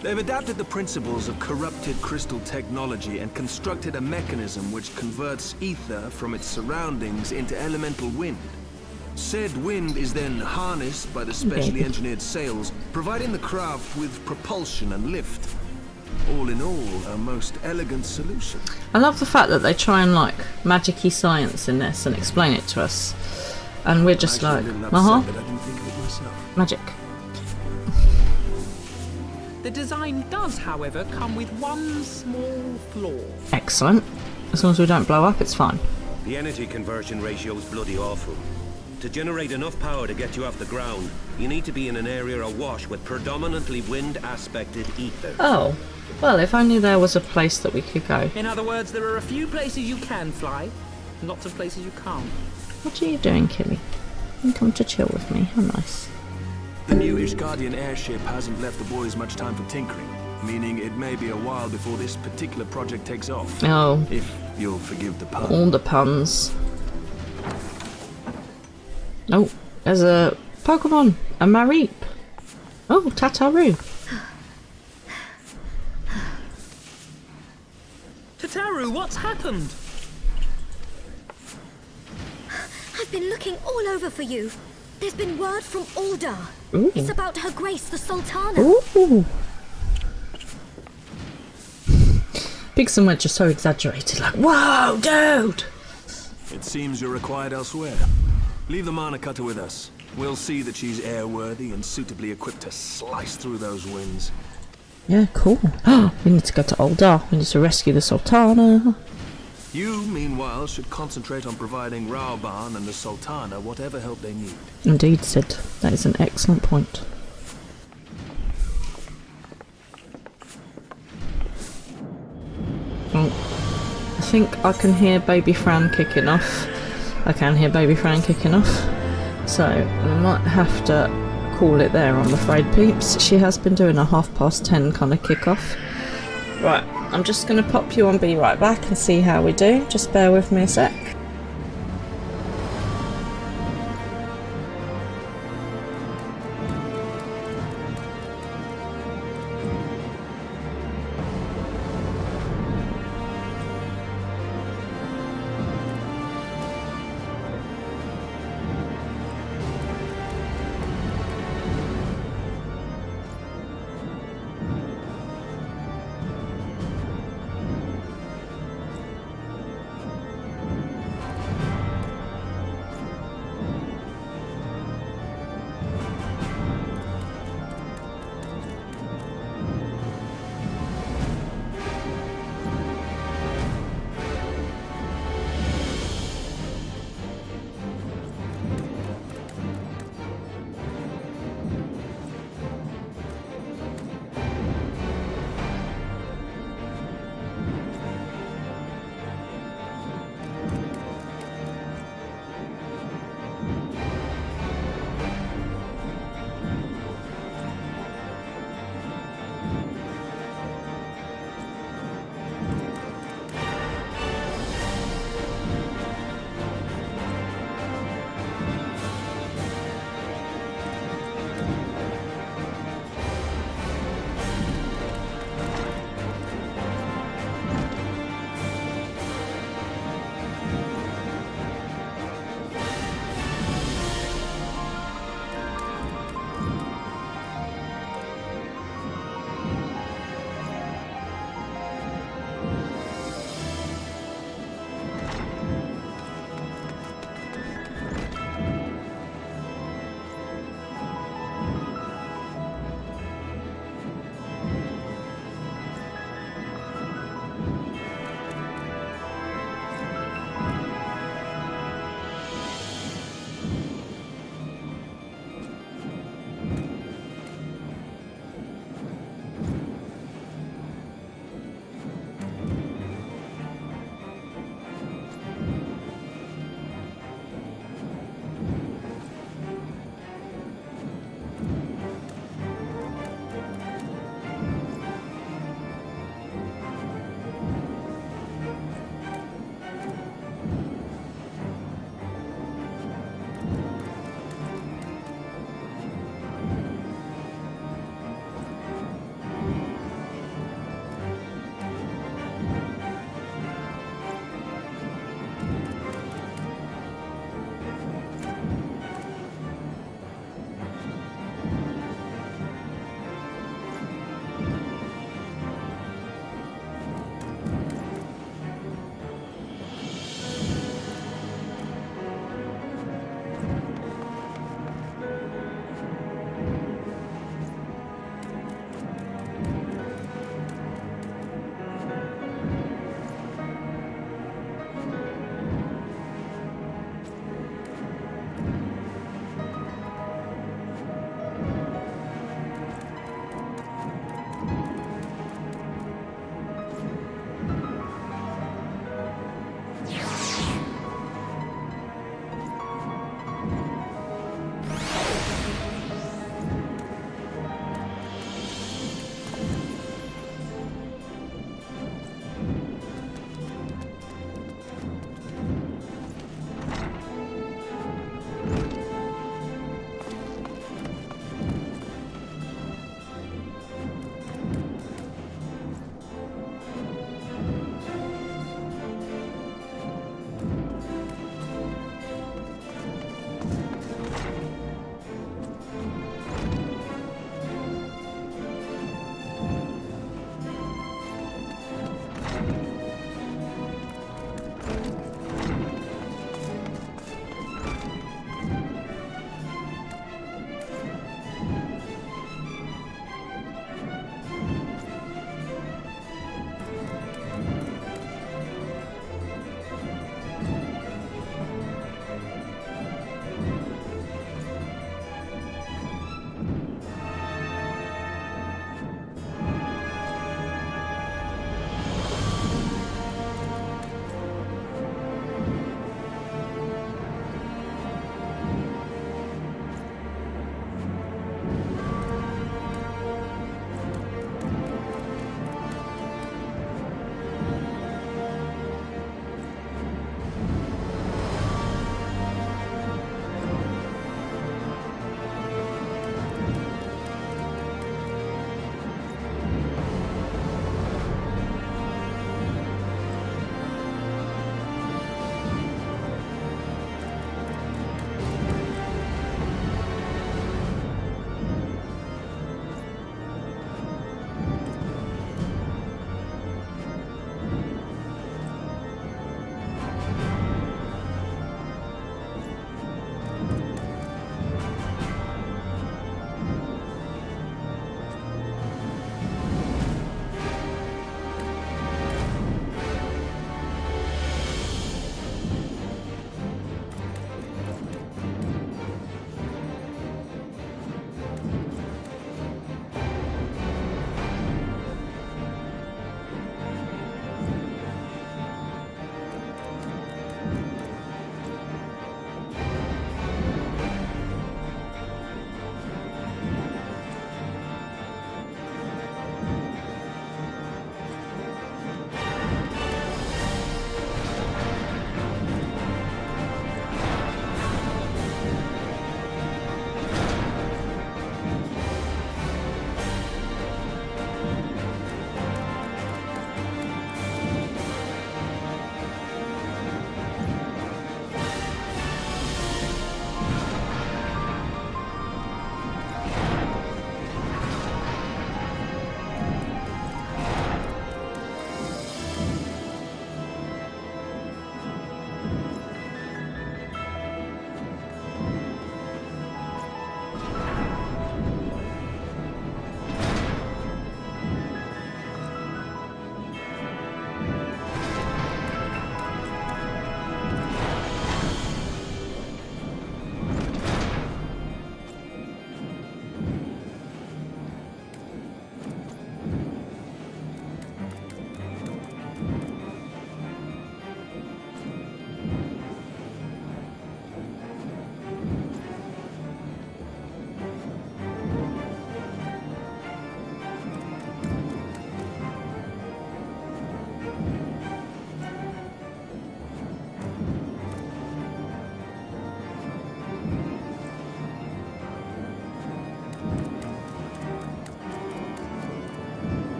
They've adapted the principles of corrupted crystal technology and constructed a mechanism which converts ether from its surroundings into elemental wind. Said wind is then harnessed by the specially engineered sails, providing the craft with propulsion and lift. All in all, a most elegant solution. I love the fact that they try and like magic-y science in this and explain it to us. And we're just like, magic. The design does, however, come with one small flaw. Excellent. As long as we don't blow up, it's fine. The energy conversion ratio's bloody awful. To generate enough power to get you off the ground, you need to be in an area awash with predominantly wind-aspected ether. Oh, well, if only there was a place that we could go. In other words, there are a few places you can fly, lots of places you can't. What are you doing, Killy? You come to chill with me. How nice. The new Ishgardian airship hasn't left the boys much time for tinkering, meaning it may be a while before this particular project takes off. Oh. If you'll forgive the pun. All the puns. Oh, there's a Pokemon, a Mareep. Oh, Tataru. Tataru, what's happened? I've been looking all over for you. There's been word from Aldar. Ooh. It's about Her Grace the Sultana. Ooh. Biggs and Wedge are so exaggerated, like, whoa, dude! It seems you're required elsewhere. Leave the mana cutter with us. We'll see that she's airworthy and suitably equipped to slice through those winds. Yeah, cool. We need to go to Uldar. We need to rescue the Sultana. You, meanwhile, should concentrate on providing Rauban and the Sultana whatever help they need. Indeed, Sid. That is an excellent point. Oh, I think I can hear Baby Fran kicking off. I can hear Baby Fran kicking off. So, I might have to call it there, I'm afraid, peeps. She has been doing a 10:30 kind of kick-off. Right, I'm just going to pop you on Be Right Back and see how we do. Just bear with me a sec.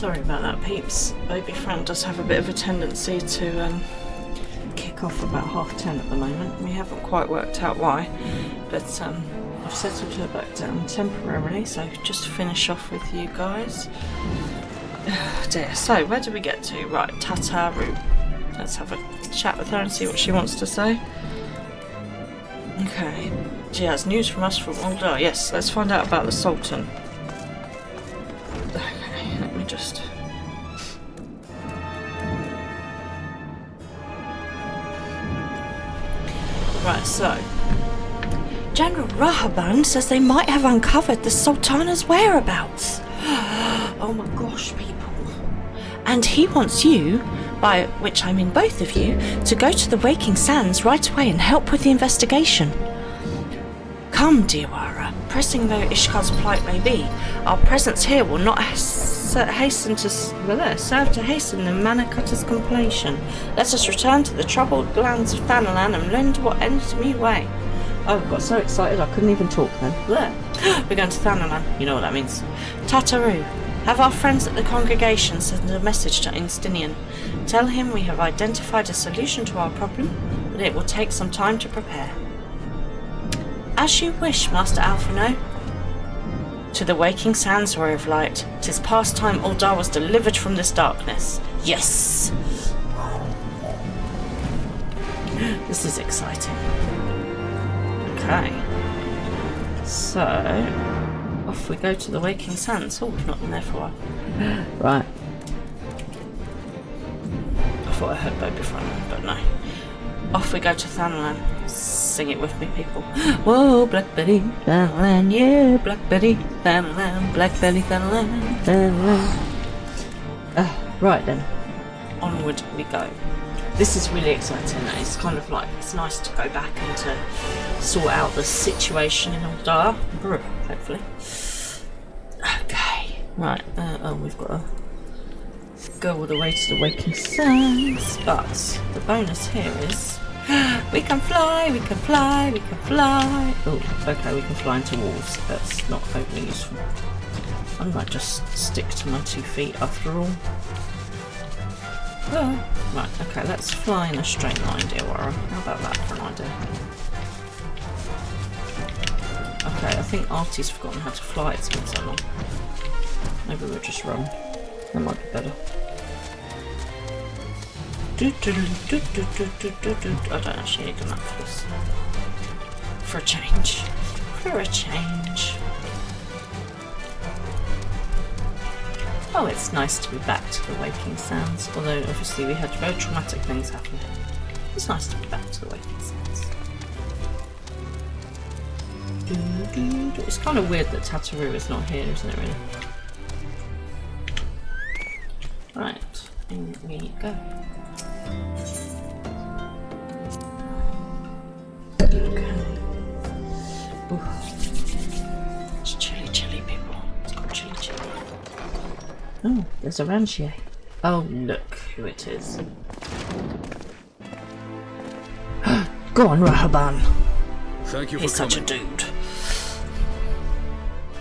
Sorry about that, peeps. Baby Fran does have a bit of a tendency to kick off about 10:30 at the moment. We haven't quite worked out why, but I've settled her back down temporarily, so just to finish off with you guys. Oh dear, so where do we get to? Right, Tataru. Let's have a chat with her and see what she wants to say. Okay, she has news from us from Uldar. Yes, let's find out about the Sultan. Okay, let me just... Right, so... General Rahaban says they might have uncovered the Sultana's whereabouts. Oh my gosh, people. And he wants you, by which I mean both of you, to go to the Waking Sands right away and help with the investigation. Come, Diawara. Pressing though Ishkar's plight may be, our presence here will not serve to hasten the Manakata's completion. Let us return to the troubled lands of Thanalan and lend what enemy way. Oh, I got so excited I couldn't even talk then. There. We're going to Thanalan. You know what that means. Tataru, have our friends at the congregation send a message to Instinian. Tell him we have identified a solution to our problem, but it will take some time to prepare. As you wish, Master Alphino. To the Waking Sands, Ray of Light. 'Tis past time Uldar was delivered from this darkness. Yes! This is exciting. Okay. So, off we go to the Waking Sands. Oh, we've not been there for a while. Right. I thought I heard Baby Fran, but no. Off we go to Thanalan. Sing it with me, people. Whoa, Black Betty, Thanalan, yeah, Black Betty, Thanalan, Black Betty, Thanalan, Thanalan. Right then. Onward we go. This is really exciting. It's kind of like, it's nice to go back and to sort out the situation in Uldar, hopefully. Okay, right, oh, we've got to go all the way to the Waking Sands, but the bonus here is we can fly, we can fly, we can fly. Oh, okay, we can fly into walls. That's not overly useful. I might just stick to my 2 feet after all. Oh, right, okay, let's fly in a straight line, Diawara. How about that for an idea? Okay, I think Artie's forgotten how to fly, it's been so long. Maybe we'll just run. That might be better. I don't actually need a map for this. For a change. For a change. Oh, it's nice to be back to the Waking Sands, although obviously we had very traumatic things happen. It's nice to be back to the Waking Sands. It's kind of weird that Tataru is not here, isn't it, really? Right, in we go. Okay. Ooh. It's chilly, chilly, people. It's got chilly, chilly. Oh, there's a Ranchier. Oh, look who it is. Go on, Rahaban. Thank you for He's coming. such a dude.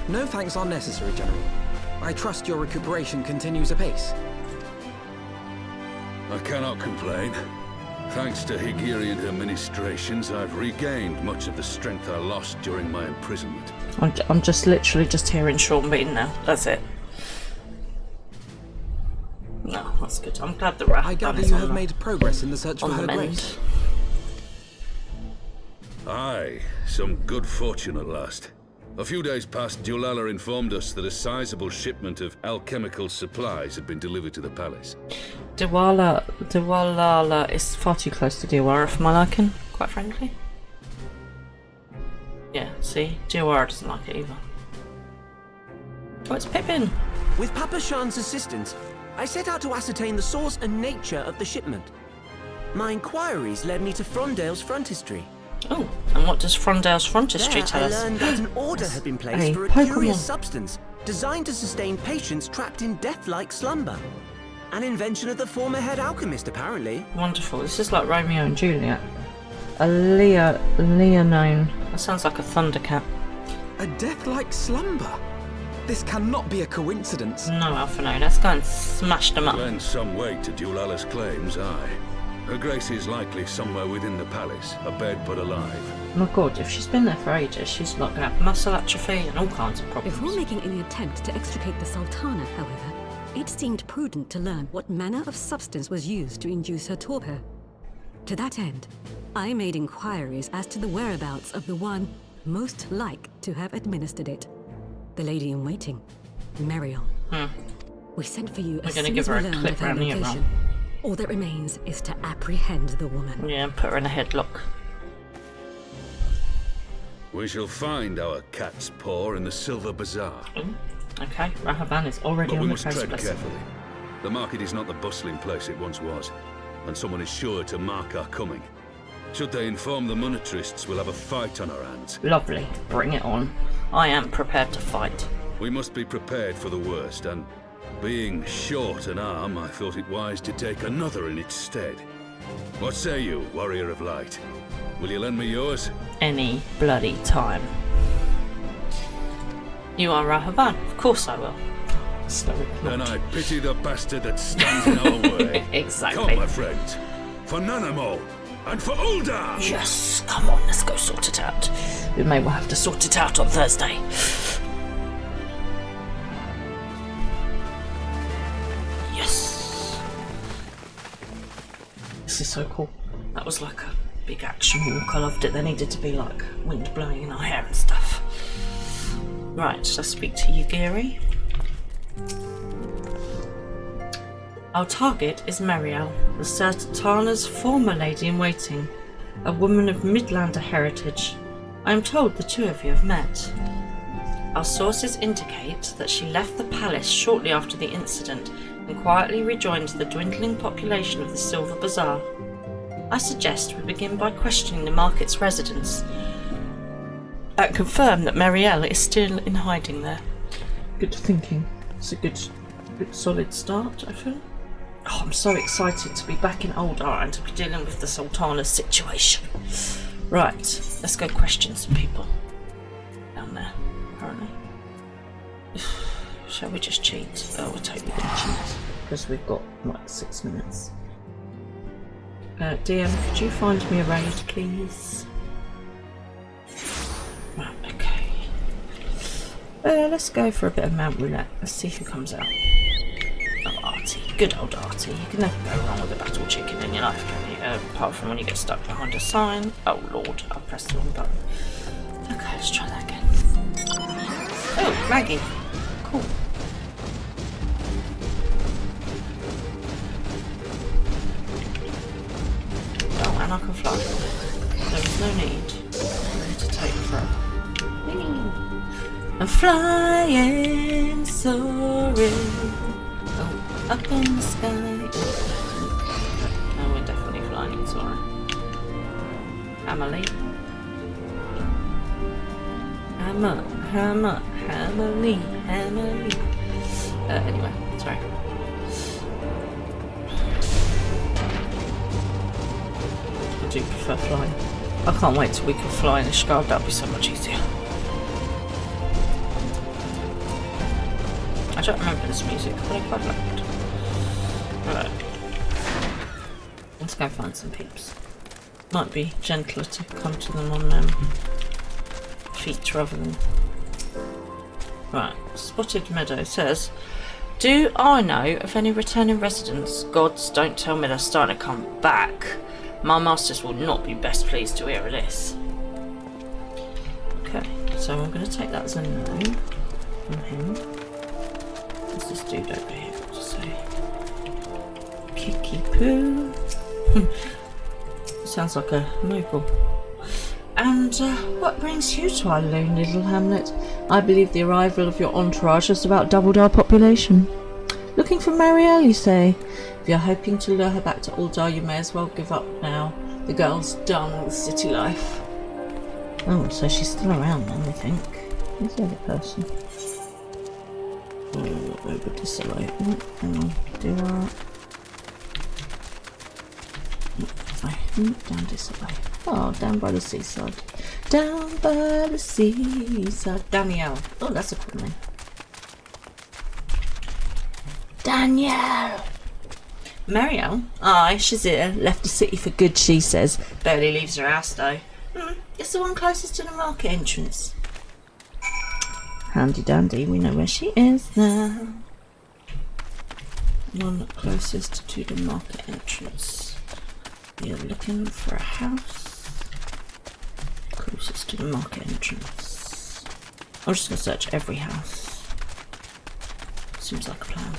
No thanks are necessary, General. I trust your recuperation continues apace. I cannot complain. Thanks to Higirian administrations, I've regained much of the strength I lost during my imprisonment. I'm just literally just hearing Sean Bean now. That's it. No, that's good. I'm glad that Rahaban I gather is you on have the- made progress in the search for on the her mend. grace. Aye, some good fortune at last. A few days past, Dulala informed us that a sizable shipment of alchemical supplies had been delivered to the palace. Diwalala is far too close to Diawara for my liking, quite frankly. Yeah, see? Diawara doesn't like it either. Oh, it's Pippin! With Papa Shan's assistance, I set out to ascertain the source and nature of the shipment. My inquiries led me to Frondale's frontistery. Oh, and what does Frondale's frontistery There, tell I us? learned that an order had been placed Hey, for a Pokemon. curious substance designed to sustain patients trapped in death-like slumber. An invention of the former head alchemist, apparently. Wonderful. This is like Romeo and Juliet. A Leonone. That sounds like a Thundercat. A death-like slumber? This cannot be a coincidence. No, Alpha, no. Let's go and smash them up. Lend some weight to Dulala's claims, aye. Her Grace is likely somewhere within the palace, abed but alive. My God, if she's been there for ages, she's not going to have muscle atrophy and all kinds of problems. Before making any attempt to extricate the Sultana, however, it seemed prudent to learn what manner of substance was used to induce her torpor. To that end, I made inquiries as to the whereabouts of the one most like to have administered it. The lady in waiting, Mariel. We sent for you as soon as we learned of her location. All that remains is to apprehend the woman. Yeah, and put her in a headlock. We shall find our cat's paw in the Silver Bazaar. Okay, Rahaban is already But on we the must coast. tread carefully. The market is not the bustling place it once was, and someone is sure to mark our coming. Should they inform the monetarists, we'll have a fight on our hands. Lovely, bring it on. I am prepared to fight. We must be prepared for the worst, and being short an arm, I thought it wise to take another in its stead. What say you, Warrior of Light? Will you lend me yours? Any bloody time. You are Rahaban? Of course I will. Then I pity the bastard that stands in our way. Exactly. Come, my friends. For Nanamo, and for Uldar! Yes, come on, let's go sort it out. We may well have to sort it out on Thursday. Yes. This is so cool. That was like a big action walk. I loved it. There needed to be like wind blowing in our hair and stuff. Right, let's speak to you, Geary. Our target is Mariel, the Sultana's former lady-in-waiting, a woman of Midlander heritage. I am told the two of you have met. Our sources indicate that she left the palace shortly after the incident and quietly rejoined the dwindling population of the Silver Bazaar. I suggest we begin by questioning the market's residents and confirm that Mariel is still in hiding there. Good thinking. It's a good solid start, I feel. Oh, I'm so excited to be back in Uldar and to be dealing with the Sultana's situation. Right, let's go question some people down there, apparently. Shall we just cheat? Oh, we're totally going to cheat because we've got like 6 minutes. DM, could you find me a raid, please? Right, okay. Let's go for a bit of Mount Roulette. Let's see who comes out. Oh, Artie. Good old Artie. You can never go wrong with a battle chicken in your life, can you? Apart from when you get stuck behind a sign. Oh, Lord. I pressed the wrong button. Okay, let's try that again. Oh, Maggie. Cool. Oh, and I can fly. There is no need to take throw. I'm flying, soaring. Oh, up in the sky. No, we're definitely flying and soaring. Emily. Emily. Anyway, sorry. I do prefer flying. I can't wait till we can fly in the sky. That'll be so much easier. I don't remember this music, but I quite liked it. Right. Let's go find some peeps. Might be gentler to come to them on feet rather than... Right. Spotted Meadow says, do I know of any returning residents? Gods, don't tell me they're starting to come back. My masters will not be best pleased to hear of this. Okay, so I'm going to take that as a no from him. What's this dude over here got to say? Kiki poo. Sounds like a mogul. And what brings you to our lone little hamlet? I believe the arrival of your entourage has about doubled our population. Looking for Mariel, you say? If you're hoping to lure her back to Uldar, you may as well give up now. The girl's done with city life. Oh, so she's still around then, I think. Who's the other person? Oh, over disarray. Hang on. Do that. Sorry. Down disarray. Oh, down by the seaside. Down by the seaside. Danielle. Oh, that's a cool name. Danielle! Marielle? Aye, she's here. Left the city for good, she says. Barely leaves her house, though. It's the one closest to the market entrance. Handy dandy, we know where she is now. One closest to the market entrance. You're looking for a house closest to the market entrance. I'm just going to search every house. Seems like a plan.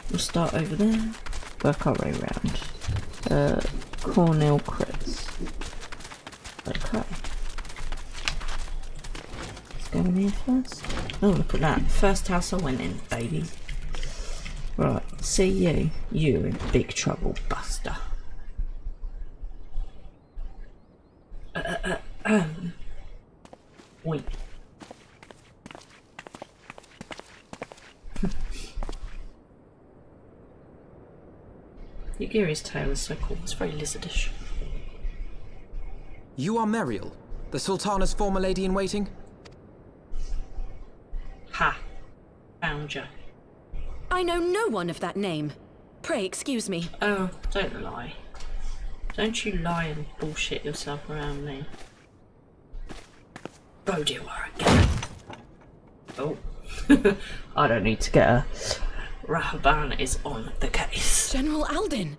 We'll start over there. Work our way around. Cornell Crits. Okay. Let's go in here first. Oh, look at that. First house I went in, baby. Right, see you. You're in big trouble, Buster. Wait. Yugiri's tail is so cool. It's very lizardish. You are Marielle, the Sultana's former lady-in-waiting? Ha! Found you. I know no one of that name. Pray excuse me. Oh, don't lie. Don't you lie and bullshit yourself around me. Bodiawar again. Oh. I don't need to get her. Rahaban is on the case. General Alden.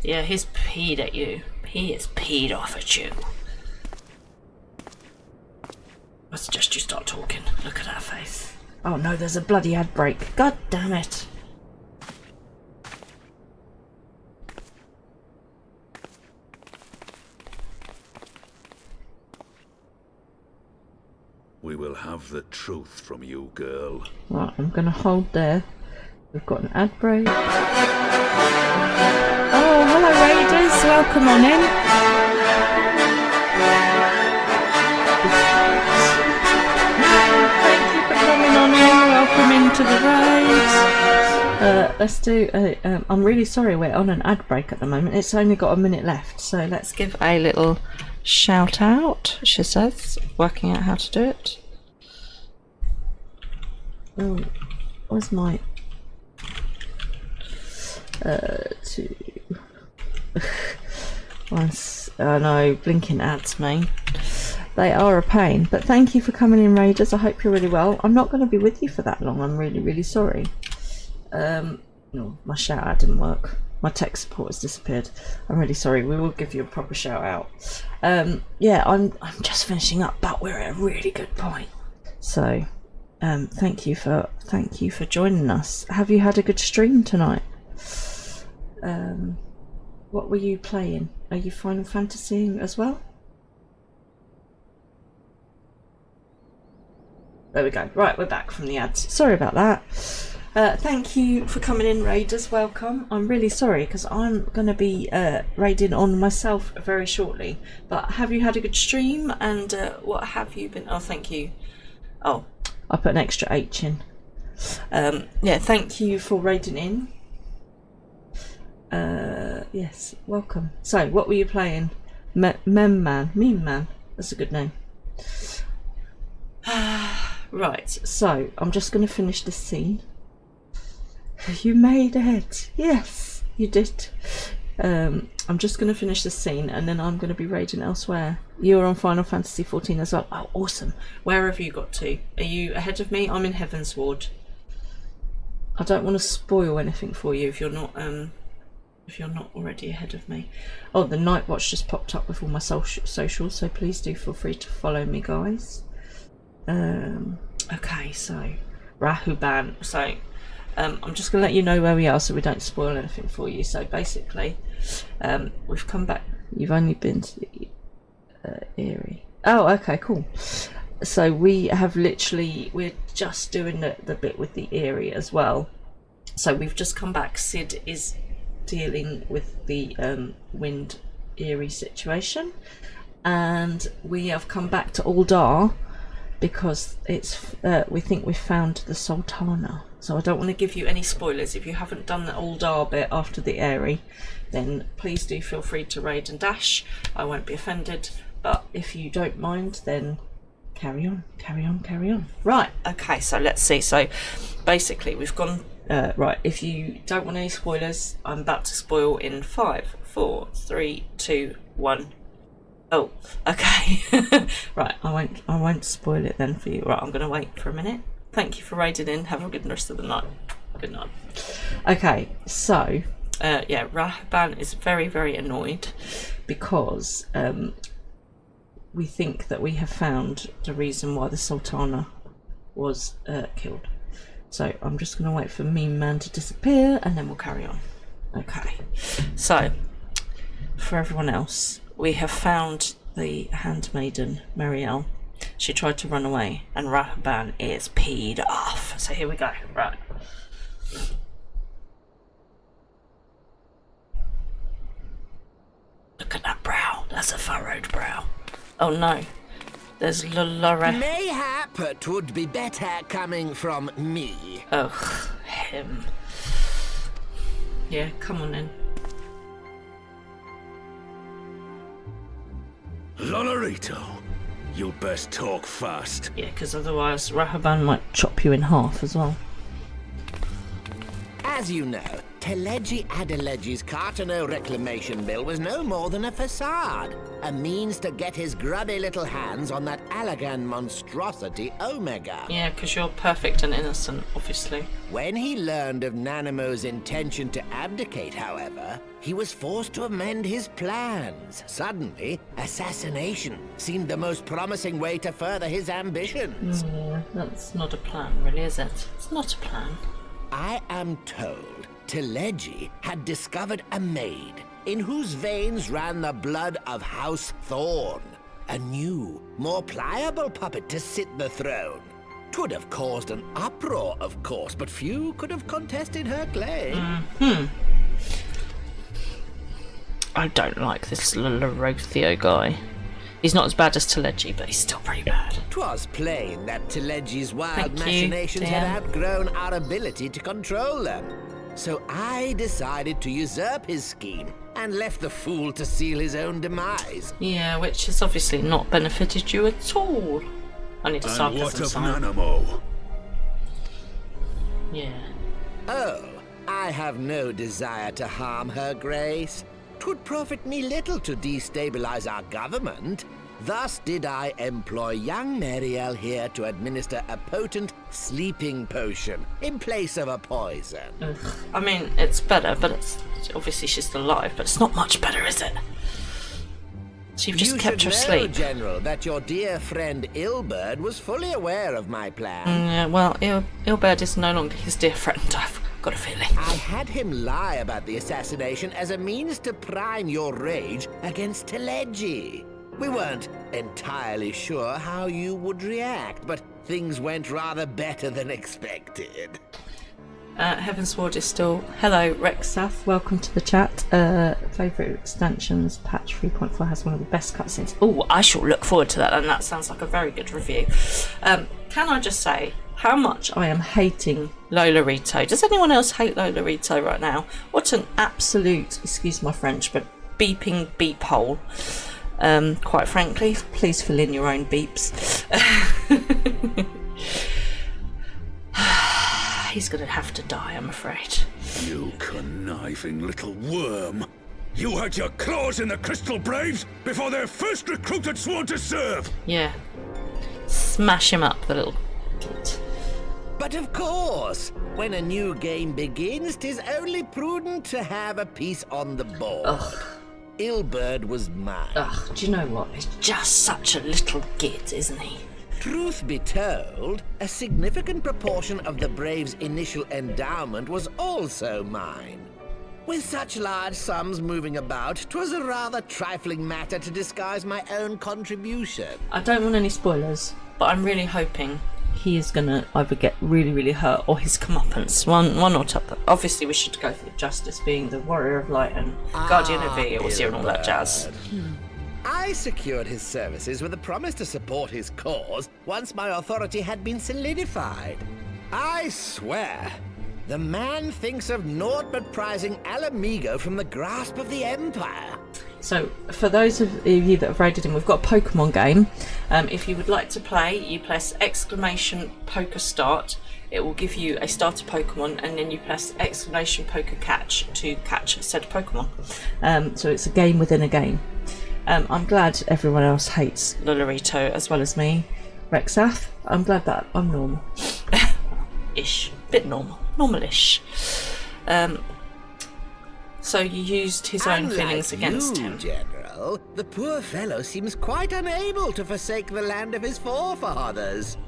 Yeah, he's peed at you. He is peed off at you. I suggest you start talking. Look at her face. Oh no, there's a bloody ad break. God damn it. We will have the truth from you, girl. Right, I'm gonna hold there. We've got an ad break. Oh, hello Raiders, welcome on in. Thank you for coming on in, welcome into the raid. Let's do, I'm really sorry we're on an ad break at the moment. It's only got a minute left, so let's give a little shout out, she says, working out how to do it. Oh, where's my... two... Once, I know, blinking ads, mate. They are a pain, but thank you for coming in, Raiders. I hope you're really well. I'm not going to be with you for that long. I'm really, really sorry. No, my shout out didn't work. My tech support has disappeared. I'm really sorry. We will give you a proper shout out. Yeah, I'm just finishing up, but we're at a really good point. So, thank you for joining us. Have you had a good stream tonight? What were you playing? Are you Final Fantasying as well? There we go. Right, we're back from the ads. Sorry about that. Thank you for coming in, Raiders. Welcome. I'm really sorry because I'm going to be raiding on myself very shortly. But have you had a good stream? And what have you been... Oh, thank you. Oh, I put an extra H in. Yeah, thank you for raiding in. Yes, welcome. So, what were you playing? Meme Man. That's a good name. Right, so I'm just going to finish this scene. You made it. Yes, you did. I'm just going to finish the scene and then I'm going to be raiding elsewhere. You're on Final Fantasy XIV as well. Oh, awesome. Where have you got to? Are you ahead of me? I'm in Heavensward. I don't want to spoil anything for you if you're not already ahead of me. Oh, the Night Watch just popped up with all my socials, so please do feel free to follow me, guys. Okay, so Rahuban. So I'm just going to let you know where we are so we don't spoil anything for you. So basically, we've come back. You've only been to the Eerie. Oh, okay, cool. So we're just doing the bit with the Eerie as well. So we've just come back. Sid is dealing with the Wind Eerie situation, and we have come back to Uldar because it's we think we've found the Sultana. So I don't want to give you any spoilers. If you haven't done the Uldar bit after the Eerie, then please do feel free to raid and dash. I won't be offended, but if you don't mind, then carry on. Right, okay, so let's see. So basically we've gone right, if you don't want any spoilers, I'm about to spoil in 5, 4, 3, 2, 1. Oh, okay. Right, I won't spoil it then for you. Right, I'm gonna wait for a minute. Thank you for raiding in. Have a good rest of the night. Good night. Okay, so yeah, Rahaban is very, very annoyed because we think that we have found the reason why the Sultana was killed. So I'm just going to wait for Meme Man to disappear and then we'll carry on. Okay, so for everyone else, we have found the handmaiden, Marielle. She tried to run away and Rahaban is peed off. So here we go, right. Look at that brow, that's a furrowed brow. Oh no, there's Lore. Mayhap it would be better coming from me. Oh, him. Yeah, come on in. Lolorito, you best talk fast. Yeah, because otherwise Rahaban might chop you in half as well. As you know, Teleji Adeleji's Cartano reclamation bill was no more than a facade, a means to get his grubby little hands on that Allagan monstrosity Omega. Yeah, because you're perfect and innocent, obviously. When he learned of Nanamo's intention to abdicate, however, he was forced to amend his plans. Suddenly, assassination seemed the most promising way to further his ambitions. Yeah, that's not a plan, really, is it? It's not a plan. I am told Teleji had discovered a maid in whose veins ran the blood of House Thorn. A new, more pliable puppet to sit the throne. 'Twould have caused an uproar, of course, but few could have contested her claim. I don't like this Lorothio guy. He's not as bad as Teleji, but he's still pretty bad. 'Twas plain that Teleji's wild Thank you, machinations Dan. had outgrown our ability to control them. So I decided to usurp his scheme and left the fool to seal his own demise. Yeah, which has obviously not benefited you at all. I need to start And what some of sign. Nanamo? Yeah. Oh, I have no desire to harm her grace. 'Twould profit me little to destabilize our government. Thus did I employ young Marielle here to administer a potent sleeping potion in place of a poison. Ugh. I mean, it's better, but it's obviously she's still alive, but it's not much better, is it? So you've just You kept her should know, asleep. General, that your dear friend Ilberd was fully aware of my plan. Yeah, well, Ilberd is no longer his dear friend, I've got a feeling. I had him lie about the assassination as a means to prime your rage against Teleji. We weren't entirely sure how you would react, but things went rather better than expected. Heavensward is still... Hello, Rexath, welcome to the chat. Favourite extensions, patch 3.4 has one of the best cutscenes. Oh, I shall look forward to that, and that sounds like a very good review. Can I just say how much I am hating Lolorito? Does anyone else hate Lolorito right now? What an absolute, excuse my French, but beeping beep hole. Quite frankly, please fill in your own beeps. He's gonna have to die, I'm afraid. You conniving little worm. You had your claws in the Crystal Braves before their first recruited sworn to serve. Yeah. Smash him up, the little git. But of course, when a new game begins, 'tis only prudent to have a piece on the board. Ugh. Ilberd was mine. Ugh, do you know what? He's just such a little git, isn't he? Truth be told, a significant proportion of the Braves' initial endowment was also mine. With such large sums moving about, 'twas a rather trifling matter to disguise my own contribution. I don't want any spoilers, but I'm really hoping he is gonna either get really, really hurt or his comeuppance. One or t'other. Obviously, we should go for justice, being the Warrior of Light and Guardian of Eos and all that jazz. I secured his services with a promise to support his cause once my authority had been solidified. I swear, the man thinks of naught but prizing Alamigo from the grasp of the Empire. So for those of you that have raided in, we've got a Pokemon game. If you would like to play, you press exclamation poker start. It will give you a starter Pokemon, and then you press exclamation poker catch to catch said Pokemon. So it's a game within a game. I'm glad everyone else hates Lolorito as well as me. Rexath, I'm glad that I'm normal. Ish. Bit normal. Normal-ish. So you used his own feelings against him. General, the poor fellow seems quite unable to forsake the land of his forefathers.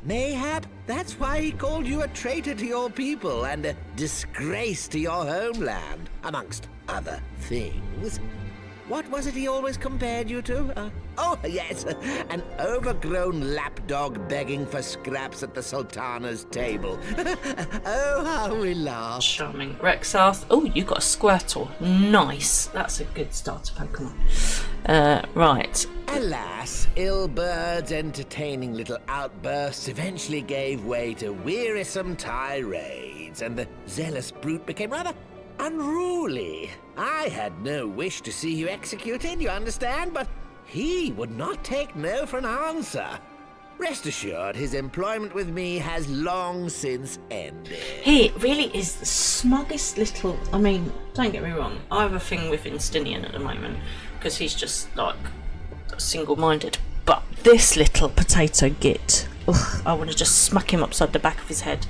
Mayhap that's why he called you a traitor to your people and a disgrace to your homeland, amongst other things. What was it he always compared you to? Oh, yes, an overgrown lapdog begging for scraps at the Sultana's table. Oh, how we laughed. Charming. Rexath. Oh, you got a Squirtle. Nice. That's a good starter Pokemon. Right. Alas, Ilbird's entertaining little outbursts eventually gave way to wearisome tirades, and the zealous brute became rather unruly. I had no wish to see you executed, you understand, but he would not take no for an answer. Rest assured, his employment with me has long since ended. He really is the smuggest little... I mean, don't get me wrong, I have a thing with Instinian at the moment, because he's just, like, single-minded. But this little potato git, ugh, I want to just smack him upside the back of his head.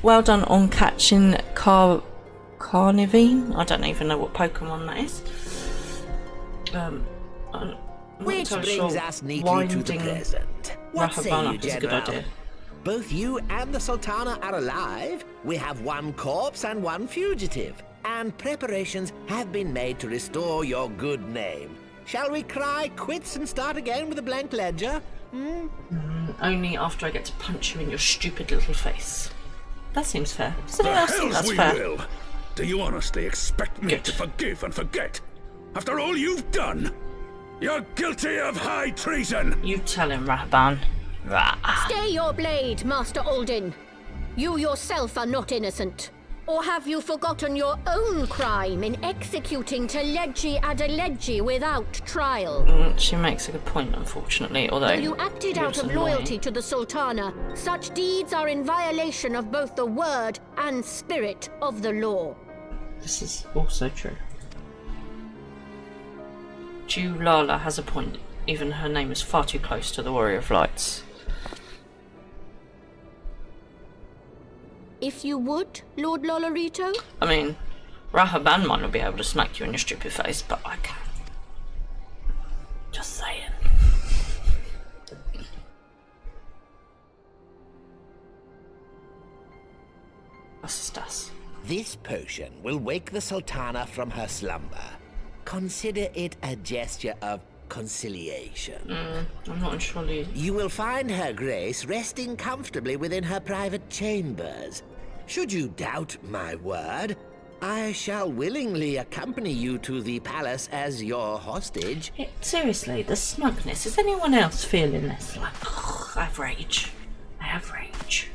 Well done on catching Carnivine. I don't even know what Pokemon that is. Which brings us neatly to the present. What say you, is a good General? idea. Both you and the Sultana are alive. We have one corpse and one fugitive, and preparations have been made to restore your good name. Shall we cry quits and start again with a blank ledger? Only after I get to punch you in your stupid little face. That seems fair. Does anyone else think that's fair? Will. Do you honestly expect me to forgive and forget? After all you've done? You're guilty of high treason! You tell him, Rahban. Stay your blade, Master Aldin. You yourself are not innocent. Or have you forgotten your own crime in executing Teleji Adeleji without trial? She makes a good point, unfortunately, although... Though you acted out of loyalty to the Sultana, such deeds are in violation of both the word and spirit of the law. This is also true. Julala has a point. Even her name is far too close to the Warrior of Lights. If you would, Lord Lolorito? I mean, Rahaban might not be able to smack you in your stupid face, but I can. Just saying. Stas. This potion will wake the Sultana from her slumber. Consider it a gesture of conciliation. I'm not sure. You will find her grace resting comfortably within her private chambers. Should you doubt my word, I shall willingly accompany you to the palace as your hostage. Seriously, the smugness. Is anyone else feeling this? Like, oh, I have rage. I have rage.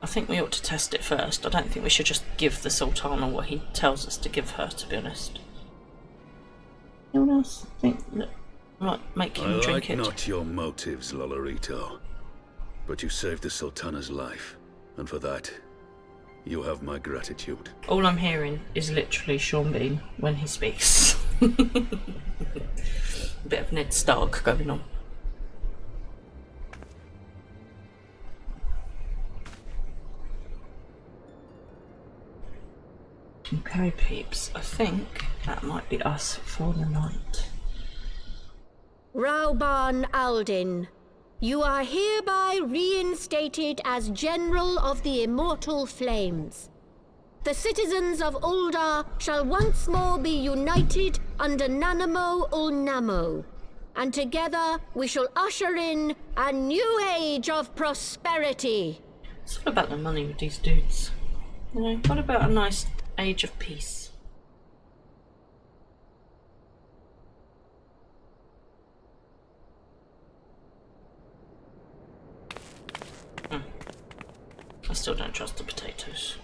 I think we ought to test it first. I don't think we should just give the Sultana what he tells us to give her, to be honest. Anyone else think that might make him drink it? I like not your motives, Lolorito. But you saved the Sultana's life, and for that, you have my gratitude. All I'm hearing is literally Sean Bean when he speaks. A bit of Ned Stark going on. Okay, peeps, I think that might be us for the night. Rauban Aldin, you are hereby reinstated as General of the Immortal Flames. The citizens of Ul'dah shall once more be united under Nanamo Ul'Namo, and together we shall usher in a new age of prosperity. It's all about the money with these dudes. You know, what about a nice age of peace? I still don't trust the potatoes.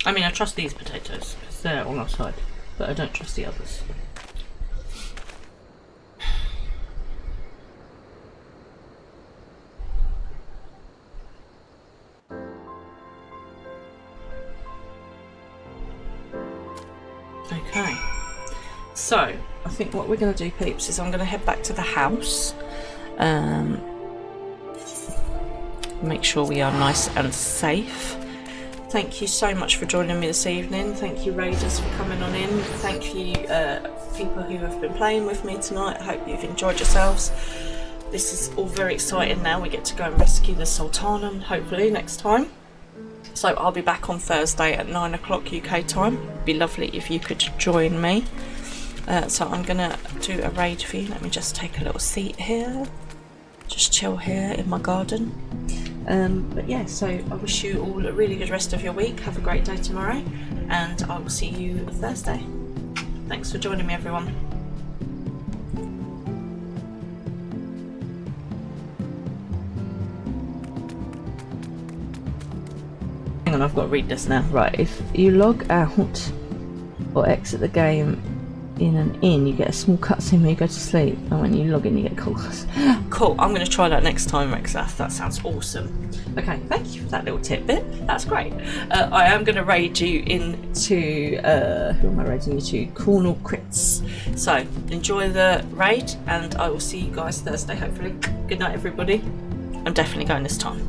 I mean, I trust these potatoes because they're on our side, but I don't trust the others. Okay, so I think what we're going to do, peeps, is I'm going to head back to the house. Make sure we are nice and safe. Thank you so much for joining me this evening. Thank you, Raiders, for coming on in. Thank you, people who have been playing with me tonight. I hope you've enjoyed yourselves. This is all very exciting now. We get to go and rescue the Sultana, hopefully, next time. So I'll be back on Thursday at 9 o'clock UK time. It'd be lovely if you could join me. So I'm going to do a raid for you. Let me just take a little seat here. Just chill here in my garden. But yeah, so I wish you all a really good rest of your week. Have a great day tomorrow, and I will see you Thursday. Thanks for joining me, everyone. Hang on, I've got to read this now. Right, if you log out or exit the game in an inn, you get a small cutscene when you go to sleep, and when you log in you get calls. Cool, I'm going to try that next time, Rex. That sounds awesome. Okay, thank you for that little tidbit. That's great. I am going to raid you into who am I raiding you to? Cornel Crits. So enjoy the raid, and I will see you guys Thursday, hopefully. Good night, everybody. I'm definitely going this time.